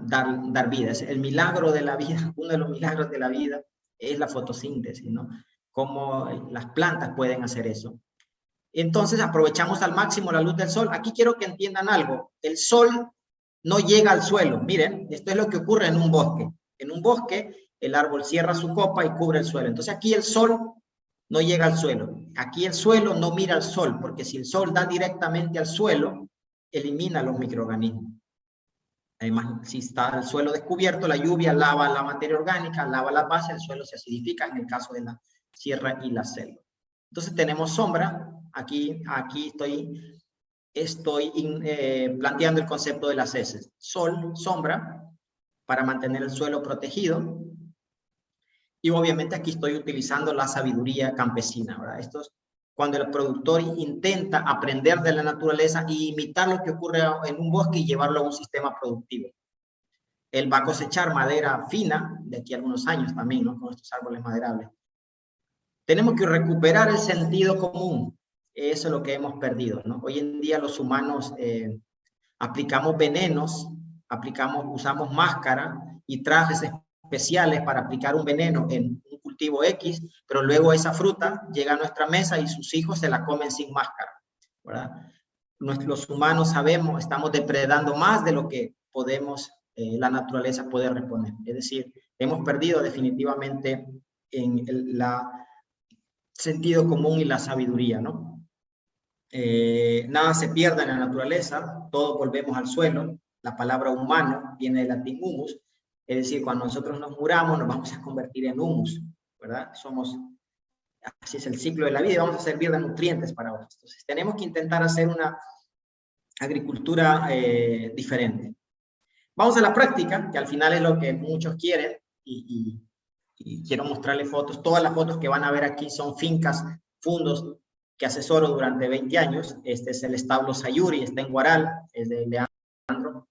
dar vida. Es el milagro de la vida, uno de los milagros de la vida es la fotosíntesis, ¿no? Cómo las plantas pueden hacer eso. Entonces aprovechamos al máximo la luz del sol. Aquí quiero que entiendan algo. El sol no llega al suelo. Miren, esto es lo que ocurre en un bosque. En un bosque, el árbol cierra su copa y cubre el suelo. Entonces aquí el sol no llega al suelo. Aquí el suelo no mira al sol, porque si el sol da directamente al suelo, elimina los microorganismos. Además, si está el suelo descubierto, la lluvia lava la materia orgánica, lava la base, el suelo se acidifica en el caso de la sierra y la selva. Entonces tenemos sombra. Aquí estoy planteando el concepto de las heces. Sol, sombra, para mantener el suelo protegido. Y obviamente aquí estoy utilizando la sabiduría campesina, ¿verdad? Esto es cuando el productor intenta aprender de la naturaleza y imitar lo que ocurre en un bosque y llevarlo a un sistema productivo. Él va a cosechar madera fina de aquí a algunos años también, ¿no? Con estos árboles maderables. Tenemos que recuperar el sentido común. Eso es lo que hemos perdido, ¿no? Hoy en día los humanos aplicamos venenos, usamos máscara y trajes especiales para aplicar un veneno en un cultivo X, pero luego esa fruta llega a nuestra mesa y sus hijos se la comen sin máscara, ¿verdad? Los humanos sabemos, estamos depredando más de lo que podemos, la naturaleza puede reponer. Es decir, hemos perdido definitivamente en el sentido común y la sabiduría, ¿no? Nada se pierde en la naturaleza, todos volvemos al suelo. La palabra humano viene del latín humus, es decir, cuando nosotros nos muramos nos vamos a convertir en humus, ¿verdad? Así es el ciclo de la vida y vamos a servir de nutrientes para otros. Entonces tenemos que intentar hacer una agricultura diferente. Vamos a la práctica, que al final es lo que muchos quieren y quiero mostrarles fotos. Todas las fotos que van a ver aquí son fincas, fundos que asesoro durante 20 años. Este es el establo Sayuri, está en Guaral, es de Leandro,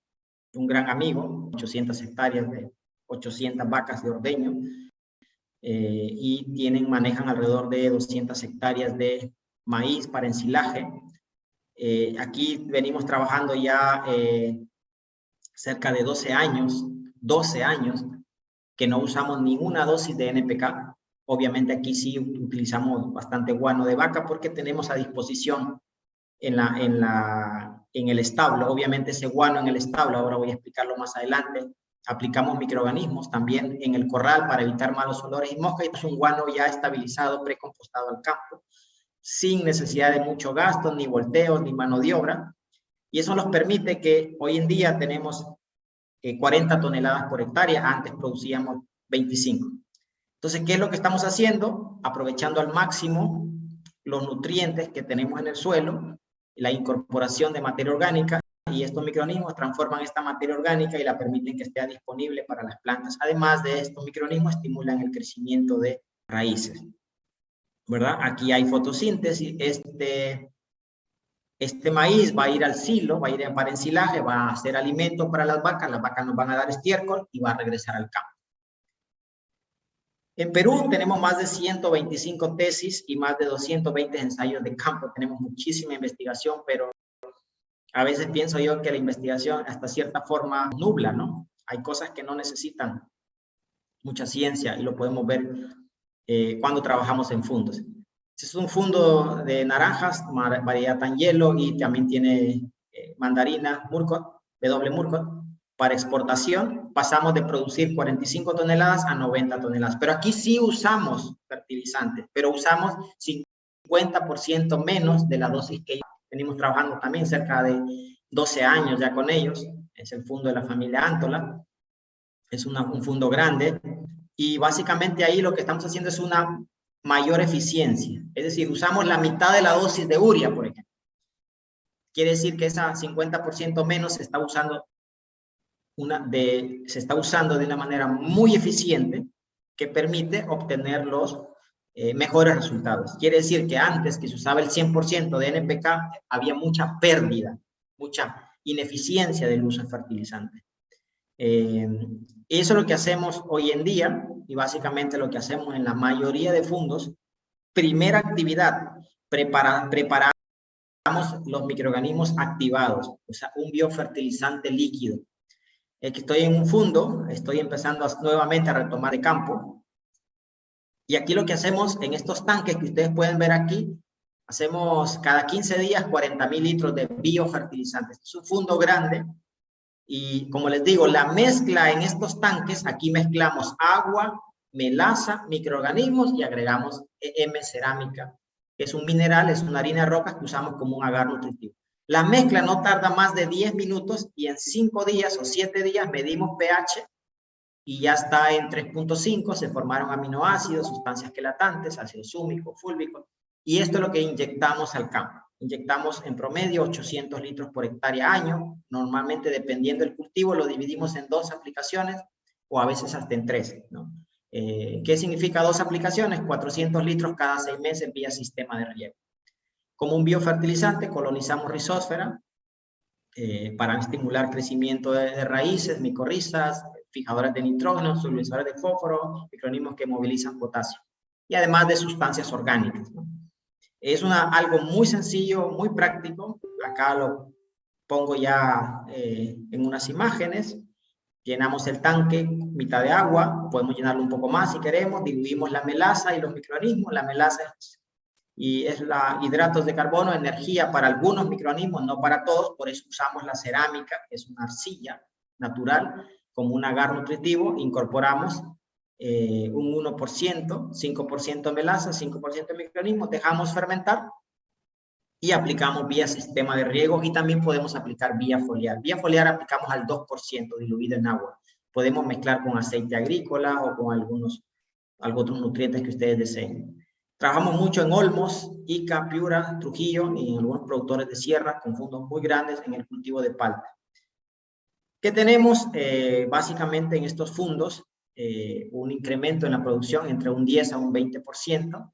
un gran amigo, 800 hectáreas de 800 vacas de ordeño, y manejan alrededor de 200 hectáreas de maíz para ensilaje. Aquí venimos trabajando ya cerca de 12 años, que no usamos ninguna dosis de NPK. Obviamente aquí sí utilizamos bastante guano de vaca porque tenemos a disposición en el establo. Obviamente ese guano en el establo, ahora voy a explicarlo más adelante. Aplicamos microorganismos también en el corral para evitar malos olores y mosca, y es un guano ya estabilizado, precompostado al campo, sin necesidad de mucho gasto, ni volteos, ni mano de obra. Y eso nos permite que hoy en día tenemos 40 toneladas por hectárea, antes producíamos 25. Entonces, ¿qué es lo que estamos haciendo? Aprovechando al máximo los nutrientes que tenemos en el suelo, la incorporación de materia orgánica, y estos microorganismos transforman esta materia orgánica y la permiten que esté disponible para las plantas. Además de estos microorganismos, estimulan el crecimiento de raíces, ¿verdad? Aquí hay fotosíntesis. Este maíz va a ir al silo, va a ir para ensilaje, va a hacer alimento para las vacas nos van a dar estiércol y va a regresar al campo. En Perú tenemos más de 125 tesis y más de 220 ensayos de campo. Tenemos muchísima investigación, pero a veces pienso yo que la investigación hasta cierta forma nubla, ¿no? Hay cosas que no necesitan mucha ciencia y lo podemos ver cuando trabajamos en fundos. Este es un fundo de naranjas, variedad Tangelo, y también tiene mandarina Murcott, doble Murcott. Para exportación pasamos de producir 45 toneladas a 90 toneladas. Pero aquí sí usamos fertilizantes, pero usamos 50% menos de la dosis que venimos trabajando también, cerca de 12 años ya con ellos. Es el fondo de la familia Antola. Es un fondo grande. Y básicamente ahí lo que estamos haciendo es una mayor eficiencia. Es decir, usamos la mitad de la dosis de urea, por ejemplo. Quiere decir que esa 50% menos se está usando de una manera muy eficiente que permite obtener los mejores resultados. Quiere decir que antes que se usaba el 100% de NPK, había mucha pérdida, mucha ineficiencia del uso de fertilizantes. Eso es lo que hacemos hoy en día y básicamente lo que hacemos en la mayoría de fondos. Primera actividad, preparamos los microorganismos activados, o sea, un biofertilizante líquido. Que estoy en un fondo, estoy empezando nuevamente a retomar de campo. Y aquí lo que hacemos en estos tanques que ustedes pueden ver aquí, hacemos cada 15 días 40,000 litros de biofertilizantes. Es un fondo grande y, como les digo, la mezcla en estos tanques, aquí mezclamos agua, melaza, microorganismos y agregamos cerámica, que es un mineral, es una harina de rocas que usamos como un agar nutritivo. La mezcla no tarda más de 10 minutos y en 5 días o 7 días medimos pH y ya está en 3.5, se formaron aminoácidos, sustancias quelatantes, ácido súmico, fúlvico, y esto es lo que inyectamos al campo. Inyectamos en promedio 800 litros por hectárea año, normalmente dependiendo del cultivo lo dividimos en 2 aplicaciones o a veces hasta en 3, ¿no? ¿Qué significa 2 aplicaciones? 400 litros cada 6 meses vía sistema de riego. Como un biofertilizante colonizamos rizósfera para estimular crecimiento de raíces, micorrizas, fijadoras de nitrógeno, solubilizadores de fósforo, microorganismos que movilizan potasio. y además de sustancias orgánicas, ¿no? Es algo muy sencillo, muy práctico. Acá lo pongo ya en unas imágenes. Llenamos el tanque, mitad de agua, podemos llenarlo un poco más si queremos, diluimos la melaza y los microorganismos. La melaza es hidratos de carbono, energía para algunos microorganismos, no para todos, por eso usamos la cerámica, que es una arcilla natural, como un agar nutritivo. Incorporamos un 1%, 5% melaza, 5% microorganismos, dejamos fermentar y aplicamos vía sistema de riego, y también podemos aplicar vía foliar. Vía foliar aplicamos al 2% diluido en agua. Podemos mezclar con aceite agrícola o con algunos otros nutrientes que ustedes deseen. Trabajamos mucho en Olmos, Ica, Piura, Trujillo y en algunos productores de sierra con fondos muy grandes en el cultivo de palta. ¿Qué tenemos? Básicamente en estos fondos un incremento en la producción entre un 10 a un 20%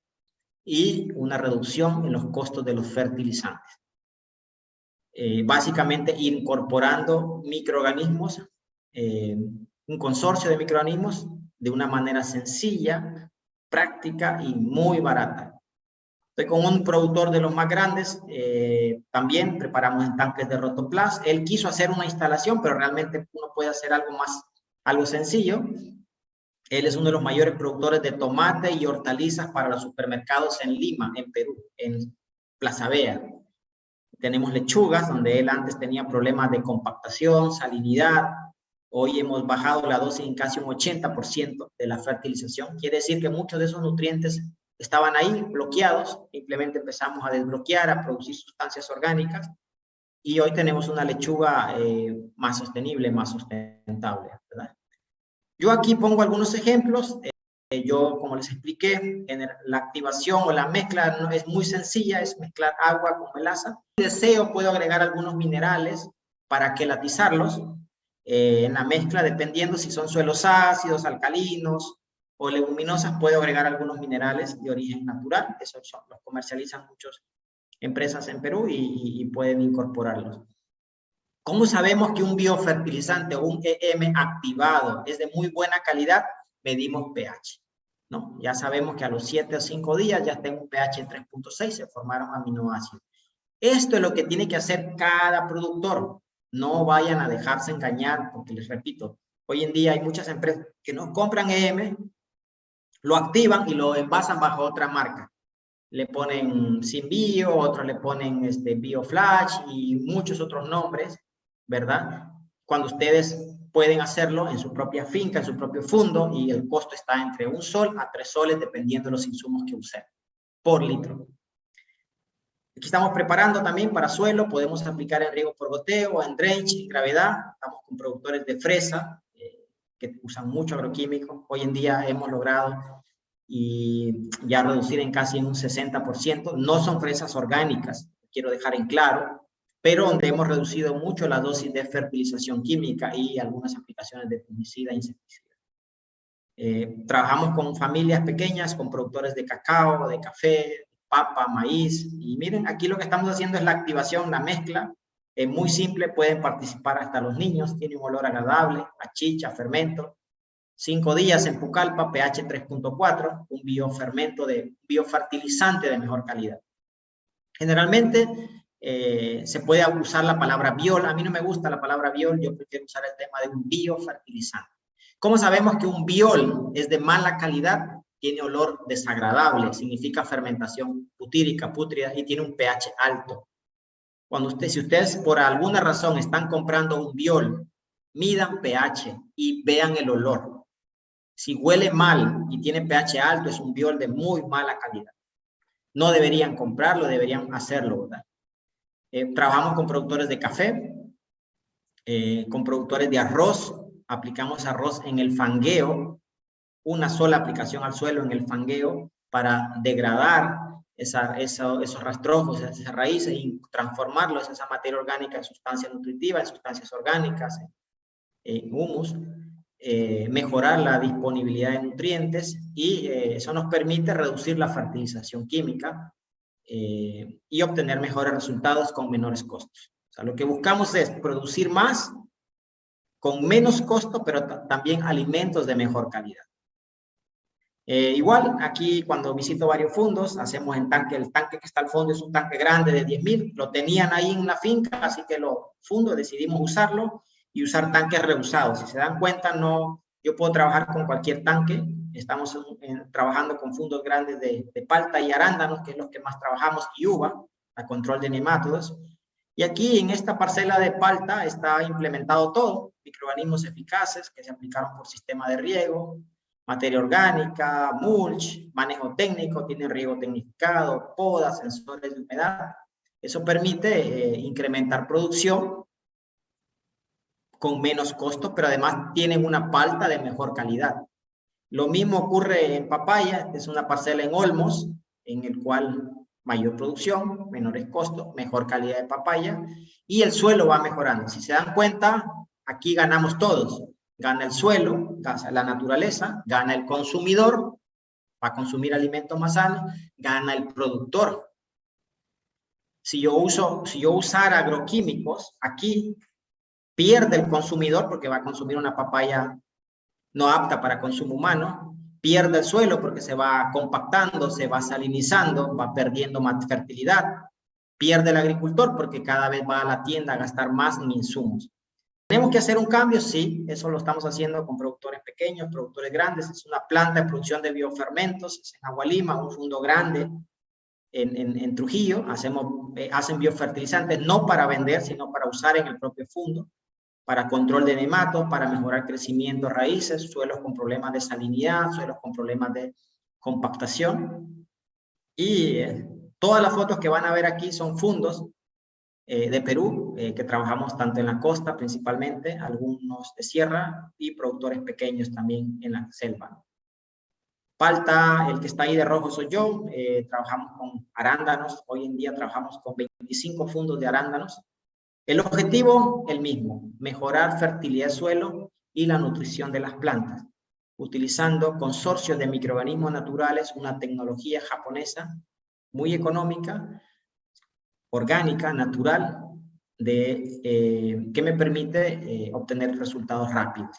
y una reducción en los costos de los fertilizantes. Básicamente incorporando microorganismos, un consorcio de microorganismos de una manera sencilla, práctica y muy barata. Estoy con un productor de los más grandes, también preparamos en tanques de Rotoplas. Él quiso hacer una instalación, pero realmente uno puede hacer algo sencillo. Él es uno de los mayores productores de tomate y hortalizas para los supermercados en Lima, en Perú, en Plaza Vea. Tenemos lechugas, donde él antes tenía problemas de compactación, salinidad. Hoy hemos bajado la dosis en casi un 80% de la fertilización. Quiere decir que muchos de esos nutrientes estaban ahí bloqueados. Simplemente empezamos a desbloquear, a producir sustancias orgánicas. Y hoy tenemos una lechuga más sostenible, más sustentable, ¿verdad? Yo aquí pongo algunos ejemplos. Yo, como les expliqué, la activación o la mezcla no, es muy sencilla, es mezclar agua con melaza. Si deseo, puedo agregar algunos minerales para quelatizarlos en la mezcla, dependiendo si son suelos ácidos, alcalinos o leguminosas, puedo agregar algunos minerales de origen natural. Esos los comercializan muchas empresas en Perú y pueden incorporarlos. ¿Cómo sabemos que un biofertilizante o un EM activado es de muy buena calidad? Medimos pH, ¿no? Ya sabemos que a los 7 o 5 días ya tengo un pH en 3.6, se formaron aminoácidos. Esto es lo que tiene que hacer cada productor. No vayan a dejarse engañar, porque les repito, hoy en día hay muchas empresas que no compran EM, lo activan y lo envasan bajo otra marca. Le ponen Sinbio, otros le ponen BioFlash y muchos otros nombres, ¿verdad? Cuando ustedes pueden hacerlo en su propia finca, en su propio fondo, y el costo está entre 1 sol a 3 soles, dependiendo de los insumos que usen, por litro. Aquí estamos preparando también para suelo, podemos aplicar en riego por goteo, en drench, en gravedad. Estamos con productores de fresa, que usan mucho agroquímico. Hoy en día hemos logrado y ya reducir en casi un 60%. No son fresas orgánicas, quiero dejar en claro, pero donde hemos reducido mucho la dosis de fertilización química y algunas aplicaciones de fungicida e insecticida. Trabajamos con familias pequeñas, con productores de cacao, de café, papa, maíz, y miren, aquí lo que estamos haciendo es la activación, la mezcla, muy simple, pueden participar hasta los niños, tiene un olor agradable, a chicha, fermento. 5 días en Pucallpa, pH 3.4, un biofertilizante de mejor calidad. Generalmente se puede usar la palabra biol. A mí no me gusta la palabra biol, yo prefiero usar el tema de un biofertilizante. ¿Cómo sabemos que un biol es de mala calidad? Tiene olor desagradable, significa fermentación putírica, pútrida, y tiene un pH alto. Si ustedes por alguna razón están comprando un biol, midan pH y vean el olor. Si huele mal y tiene pH alto, es un biol de muy mala calidad. No deberían comprarlo, deberían hacerlo, ¿verdad? Trabajamos con productores de café, con productores de arroz. Aplicamos arroz en el fangueo, una sola aplicación al suelo en el fangueo para degradar esos rastrojos, esas raíces y transformarlos, esa materia orgánica, en sustancias nutritivas, en sustancias orgánicas, en humus. Mejorar la disponibilidad de nutrientes y eso nos permite reducir la fertilización química y obtener mejores resultados con menores costos. O sea, lo que buscamos es producir más con menos costo, pero también alimentos de mejor calidad. Igual, aquí cuando visito varios fondos, hacemos en tanque, el tanque que está al fondo es un tanque grande de 10.000, lo tenían ahí en la finca, así que los fondos decidimos usarlo y usar tanques reusados. Si se dan cuenta, no, yo puedo trabajar con cualquier tanque, estamos trabajando con fondos grandes de palta y arándanos, que es los que más trabajamos, y uva, a control de nemátodos. Y aquí en esta parcela de palta está implementado todo, microorganismos eficaces que se aplicaron por sistema de riego, materia orgánica, mulch, manejo técnico, tiene riego tecnificado, podas, sensores de humedad. Eso permite incrementar producción con menos costo, pero además tienen una palta de mejor calidad. Lo mismo ocurre en papaya, es una parcela en Olmos, en el cual mayor producción, menores costos, mejor calidad de papaya, y el suelo va mejorando. Si se dan cuenta, aquí ganamos todos. Gana el suelo, gana la naturaleza, gana el consumidor, va a consumir alimentos más sanos, gana el productor. Si yo usara agroquímicos, aquí pierde el consumidor porque va a consumir una papaya no apta para consumo humano, pierde el suelo porque se va compactando, se va salinizando, va perdiendo más fertilidad, pierde el agricultor porque cada vez va a la tienda a gastar más en insumos. ¿Tenemos que hacer un cambio? Sí, eso lo estamos haciendo con productores pequeños, productores grandes. Es una planta de producción de biofermentos, es en Agualima, un fondo grande en Trujillo. Hacen biofertilizantes no para vender, sino para usar en el propio fondo, para control de nematos, para mejorar crecimiento de raíces, suelos con problemas de salinidad, suelos con problemas de compactación. Y todas las fotos que van a ver aquí son fondos de Perú, que trabajamos tanto en la costa principalmente, algunos de sierra y productores pequeños también en la selva. Palta, el que está ahí de rojo soy yo, trabajamos con arándanos, hoy en día trabajamos con 25 fondos de arándanos. El objetivo, el mismo, mejorar fertilidad de suelo y la nutrición de las plantas, utilizando consorcios de microorganismos naturales, una tecnología japonesa muy económica, orgánica, natural, que me permite obtener resultados rápidos.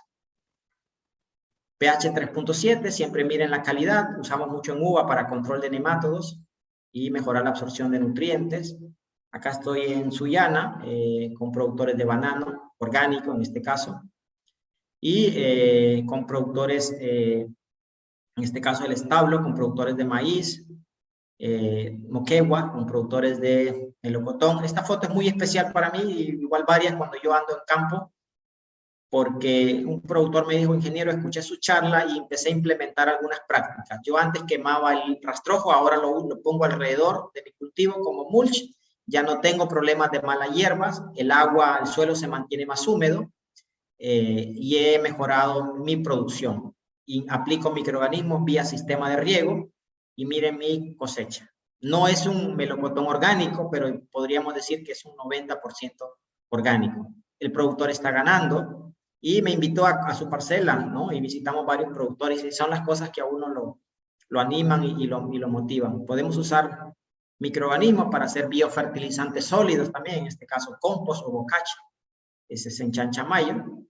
pH 3.7, siempre miren la calidad, usamos mucho en uva para control de nemátodos y mejorar la absorción de nutrientes. Acá estoy en Sullana, con productores de banano, orgánico en este caso, y con productores, en este caso el establo, con productores de maíz, Moquegua, con productores de melocotón. Esta foto es muy especial para mí, igual varias cuando yo ando en campo, porque un productor me dijo, ingeniero, escuché su charla y empecé a implementar algunas prácticas. Yo antes quemaba el rastrojo, ahora lo pongo alrededor de mi cultivo como mulch, ya no tengo problemas de malas hierbas, el agua, el suelo se mantiene más húmedo y he mejorado mi producción. Y aplico microorganismos vía sistema de riego y miren mi cosecha. No es un melocotón orgánico, pero podríamos decir que es un 90% orgánico. El productor está ganando y me invitó a su parcela, ¿no? Y visitamos varios productores y son las cosas que a uno lo animan y lo motivan. Podemos usar microorganismos para hacer biofertilizantes sólidos también, en este caso compost o bocacha. Ese es en Chanchamayo.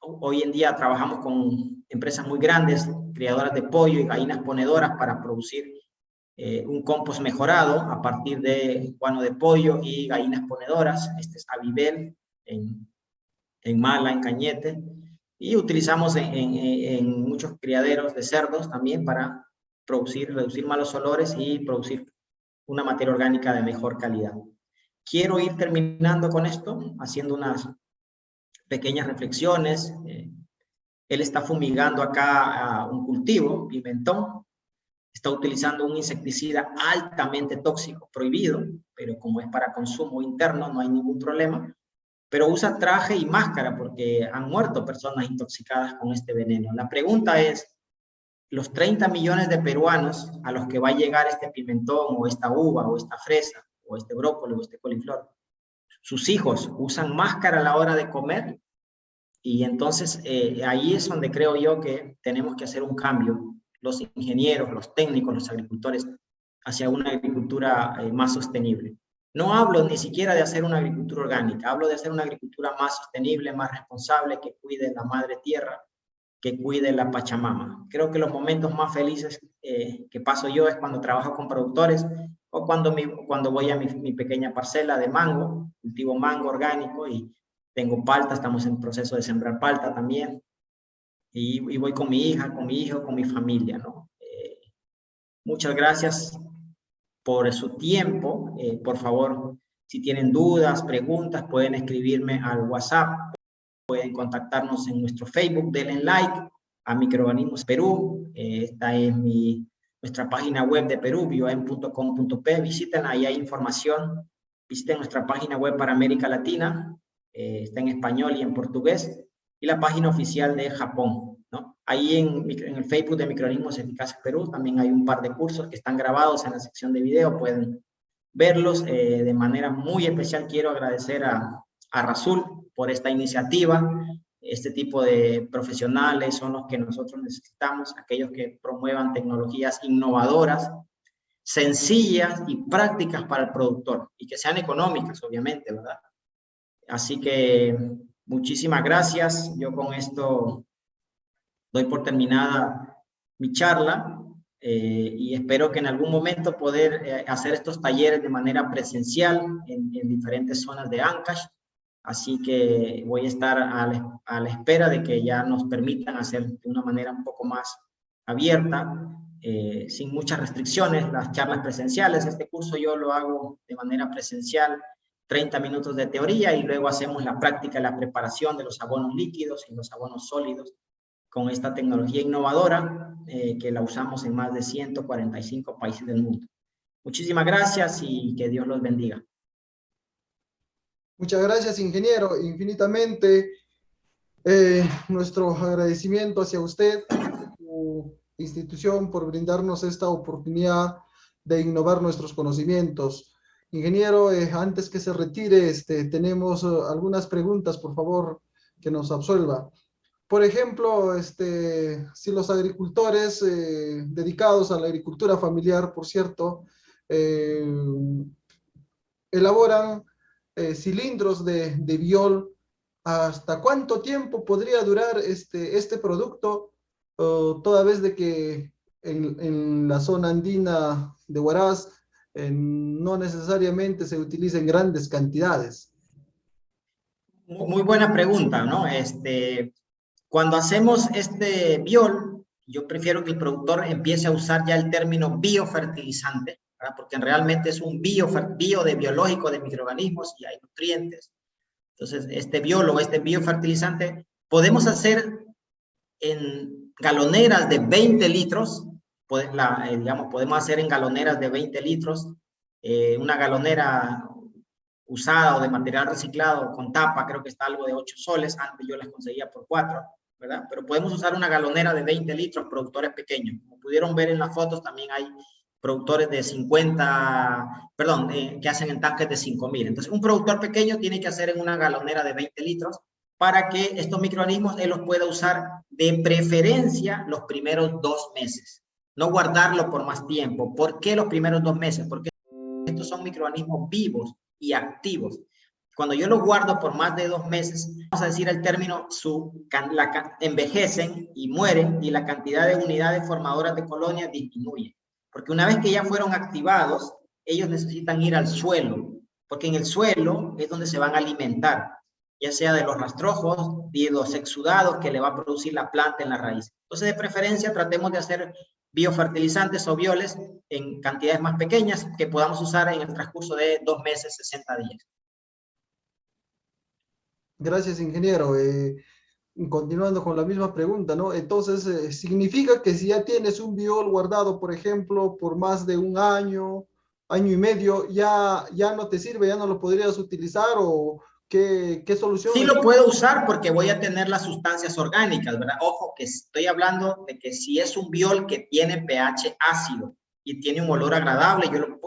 Hoy en día trabajamos con empresas muy grandes, criadoras de pollo y gallinas ponedoras para producir un compost mejorado a partir de guano de pollo y gallinas ponedoras. Este es Avibel en Mala, en Cañete. Y utilizamos en muchos criaderos de cerdos también para reducir malos olores y producir una materia orgánica de mejor calidad. Quiero ir terminando con esto, haciendo unas pequeñas reflexiones. Él está fumigando acá un cultivo, pimentón. Está utilizando un insecticida altamente tóxico, prohibido, pero como es para consumo interno, no hay ningún problema. Pero usa traje y máscara porque han muerto personas intoxicadas con este veneno. La pregunta es, los 30 millones de peruanos a los que va a llegar este pimentón o esta uva o esta fresa o este brócoli o este coliflor, sus hijos usan máscara a la hora de comer, y entonces ahí es donde creo yo que tenemos que hacer un cambio, los ingenieros, los técnicos, los agricultores, hacia una agricultura más sostenible. No hablo ni siquiera de hacer una agricultura orgánica, hablo de hacer una agricultura más sostenible, más responsable, que cuide la madre tierra que cuide la Pachamama. Creo que los momentos más felices que paso yo es cuando trabajo con productores o cuando voy a mi pequeña parcela de mango, cultivo mango orgánico y tengo palta, estamos en proceso de sembrar palta también. Y voy con mi hija, con mi hijo, con mi familia, ¿no? Muchas gracias por su tiempo. Por favor, si tienen dudas, preguntas, pueden escribirme al WhatsApp, pueden contactarnos en nuestro Facebook, denle like a Microorganismos Perú. Esta es nuestra página web de Perú, bioem.com.p. Visiten, ahí hay información. Visiten nuestra página web para América Latina, está en español y en portugués, y la página oficial de Japón, ¿no? Ahí en el Facebook de Microorganismos Eficaces Perú también hay un par de cursos que están grabados en la sección de video, pueden verlos. De manera muy especial quiero agradecer a Rasul por esta iniciativa. Este tipo de profesionales son los que nosotros necesitamos, aquellos que promuevan tecnologías innovadoras, sencillas y prácticas para el productor, y que sean económicas, obviamente, ¿verdad? Así que muchísimas gracias. Yo con esto doy por terminada mi charla y espero que en algún momento poder hacer estos talleres de manera presencial en diferentes zonas de Ancash. Así que voy a estar a la espera de que ya nos permitan hacer de una manera un poco más abierta, sin muchas restricciones, las charlas presenciales. Este curso yo lo hago de manera presencial, 30 minutos de teoría, y luego hacemos la práctica, la preparación de los abonos líquidos y los abonos sólidos con esta tecnología innovadora que la usamos en más de 145 países del mundo. Muchísimas gracias y que Dios los bendiga. Muchas gracias, ingeniero, infinitamente. Nuestro agradecimiento hacia usted, su institución, por brindarnos esta oportunidad de innovar nuestros conocimientos. Ingeniero, antes que se retire, tenemos algunas preguntas, por favor, que nos absuelva. Por ejemplo, si los agricultores dedicados a la agricultura familiar, por cierto, elaboran cilindros de biol, ¿hasta cuánto tiempo podría durar este producto? Toda vez de que en la zona andina de Huaraz no necesariamente se utiliza en grandes cantidades. Muy buena pregunta, ¿no? Cuando hacemos este biol, yo prefiero que el productor empiece a usar ya el término biofertilizante, ¿verdad? Porque realmente es un bio de biológico de microorganismos y hay nutrientes. Entonces, este biol o este biofertilizante podemos hacer en galoneras de 20 litros, digamos, podemos hacer en galoneras de 20 litros, una galonera usada o de material reciclado con tapa, creo que está algo de 8 soles, antes yo las conseguía por 4, ¿verdad? Pero podemos usar una galonera de 20 litros, productores pequeños. Como pudieron ver en las fotos, también hay productores de 50, perdón, que hacen en tanques de 5,000. Entonces, un productor pequeño tiene que hacer en una galonera de 20 litros para que estos microorganismos él los pueda usar de preferencia los primeros 2 meses. No guardarlo por más tiempo. ¿Por qué los primeros 2 meses? Porque estos son microorganismos vivos y activos. Cuando yo los guardo por más de 2 meses, vamos a decir el término, envejecen y mueren y la cantidad de unidades formadoras de colonias disminuye. Porque una vez que ya fueron activados, ellos necesitan ir al suelo, porque en el suelo es donde se van a alimentar, ya sea de los rastrojos y de los exudados que le va a producir la planta en la raíz. Entonces, de preferencia, tratemos de hacer biofertilizantes o bioles en cantidades más pequeñas que podamos usar en el transcurso de 2 meses, 60 días. Gracias, ingeniero. Continuando con la misma pregunta, ¿no? Entonces, significa que si ya tienes un biol guardado, por ejemplo, por más de un año, año y medio, ya no te sirve, ya no lo podrías utilizar, o ¿qué solución? Sí lo puedo usar porque voy a tener las sustancias orgánicas, ¿verdad? Ojo, que estoy hablando de que si es un biol que tiene pH ácido y tiene un olor agradable, yo lo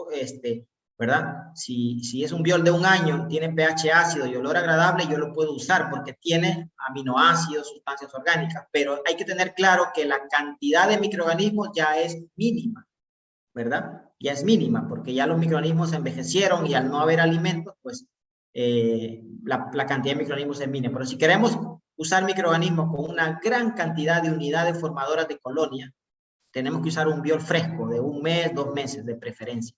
¿verdad? Si es un biol de un año, tiene pH ácido y olor agradable, yo lo puedo usar porque tiene aminoácidos, sustancias orgánicas, pero hay que tener claro que la cantidad de microorganismos ya es mínima, ¿verdad? Ya es mínima porque ya los microorganismos envejecieron y al no haber alimentos, pues la cantidad de microorganismos es mínima. Pero si queremos usar microorganismos con una gran cantidad de unidades formadoras de colonia, tenemos que usar un biol fresco de 1 mes, 2 meses de preferencia.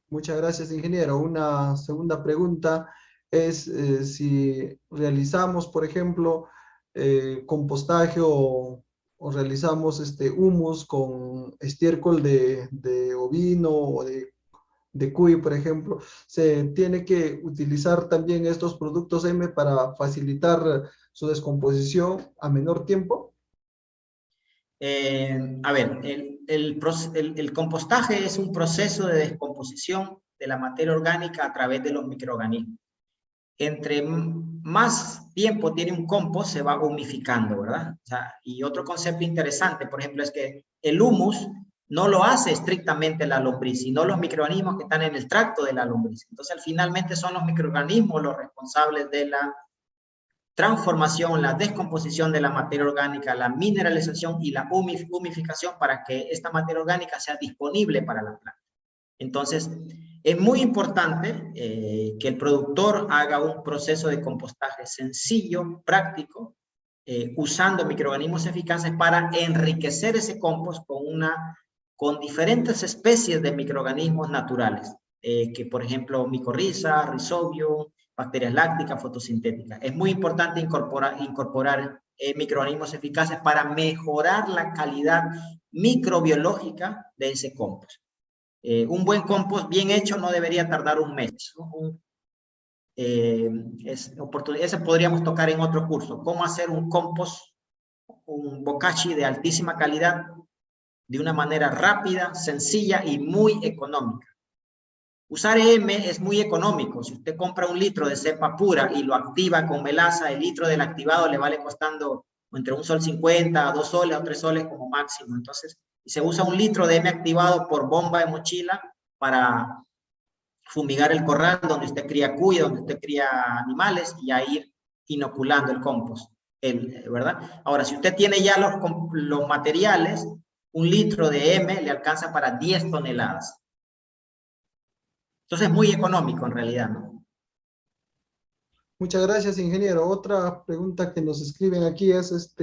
Muchas gracias, ingeniero. Una segunda pregunta es si realizamos, por ejemplo, compostaje o realizamos humus con estiércol de ovino o de cuy, por ejemplo, ¿se tiene que utilizar también estos productos M para facilitar su descomposición a menor tiempo? A ver, el compostaje es un proceso de descomposición de la materia orgánica a través de los microorganismos. Entre más tiempo tiene un compost, se va humificando, ¿verdad? O sea, y otro concepto interesante, por ejemplo, es que el humus no lo hace estrictamente la lombriz, sino los microorganismos que están en el tracto de la lombriz. Entonces, finalmente son los microorganismos los responsables de la transformación, la descomposición de la materia orgánica, la mineralización y la humificación para que esta materia orgánica sea disponible para la planta. Entonces, es muy importante que el productor haga un proceso de compostaje sencillo, práctico, usando microorganismos eficaces para enriquecer ese compost con diferentes especies de microorganismos naturales, que por ejemplo micorriza, rhizobium, bacterias lácticas, fotosintéticas. Es muy importante incorporar microorganismos eficaces para mejorar la calidad microbiológica de ese compost. Un buen compost bien hecho no debería tardar 1 mes, ¿no? Ese podríamos tocar en otro curso. Cómo hacer un compost, un bokashi de altísima calidad, de una manera rápida, sencilla y muy económica. Usar EM es muy económico. Si usted compra 1 litro de cepa pura y lo activa con melaza, el litro del activado le vale costando entre $1.50, 2 soles o 3 soles como máximo. Entonces, se usa 1 litro de M activado por bomba de mochila para fumigar el corral donde usted cría cuy, donde usted cría animales, y a ir inoculando el compost, ¿verdad? Ahora, si usted tiene ya los materiales, 1 litro de M le alcanza para 10 toneladas. Entonces es muy económico en realidad, ¿no? Muchas gracias, ingeniero. Otra pregunta que nos escriben aquí es,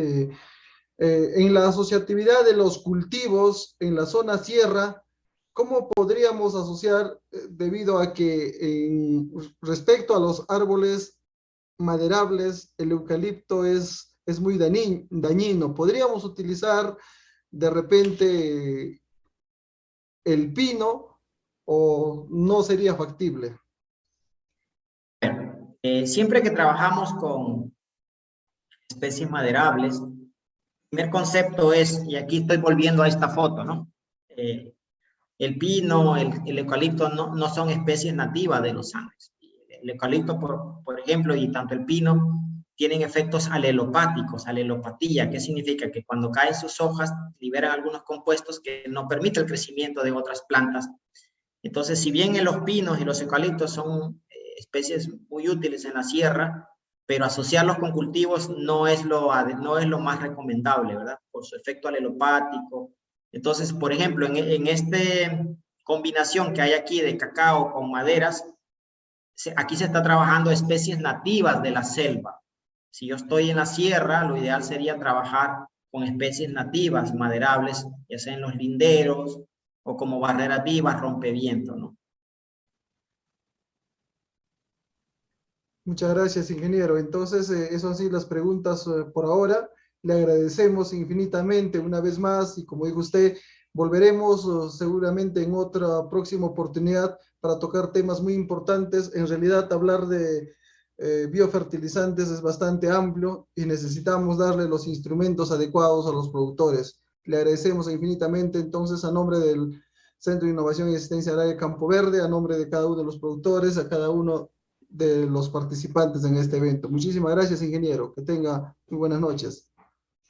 en la asociatividad de los cultivos en la zona sierra, ¿cómo podríamos asociar, debido a que respecto a los árboles maderables, el eucalipto es muy dañino? ¿Podríamos utilizar de repente el pino o no sería factible? Siempre que trabajamos con especies maderables, el primer concepto es, y aquí estoy volviendo a esta foto, ¿no? El pino, el eucalipto no son especies nativas de los Andes. El eucalipto, por ejemplo, y tanto el pino, tienen efectos alelopáticos, alelopatía. ¿Qué significa? Que cuando caen sus hojas liberan algunos compuestos que no permiten el crecimiento de otras plantas. Entonces, si bien los pinos y los eucaliptos son especies muy útiles en la sierra, pero asociarlos con cultivos no es lo más recomendable, ¿verdad? Por su efecto alelopático. Entonces, por ejemplo, en esta combinación que hay aquí de cacao con maderas, aquí se está trabajando especies nativas de la selva. Si yo estoy en la sierra, lo ideal sería trabajar con especies nativas, maderables, ya sea en los linderos o como barreras vivas, rompeviento, ¿no? Muchas gracias, ingeniero. Entonces, eso han sido las preguntas por ahora. Le agradecemos infinitamente una vez más y como dijo usted, volveremos seguramente en otra próxima oportunidad para tocar temas muy importantes. En realidad, hablar de biofertilizantes es bastante amplio y necesitamos darle los instrumentos adecuados a los productores. Le agradecemos infinitamente entonces a nombre del Centro de Innovación y Asistencia Agraria Campo Verde, a nombre de cada uno de los productores, a cada uno de los participantes en este evento. Muchísimas gracias, ingeniero. Que tenga muy buenas noches.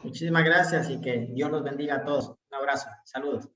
Muchísimas gracias y que Dios los bendiga a todos. Un abrazo. Saludos.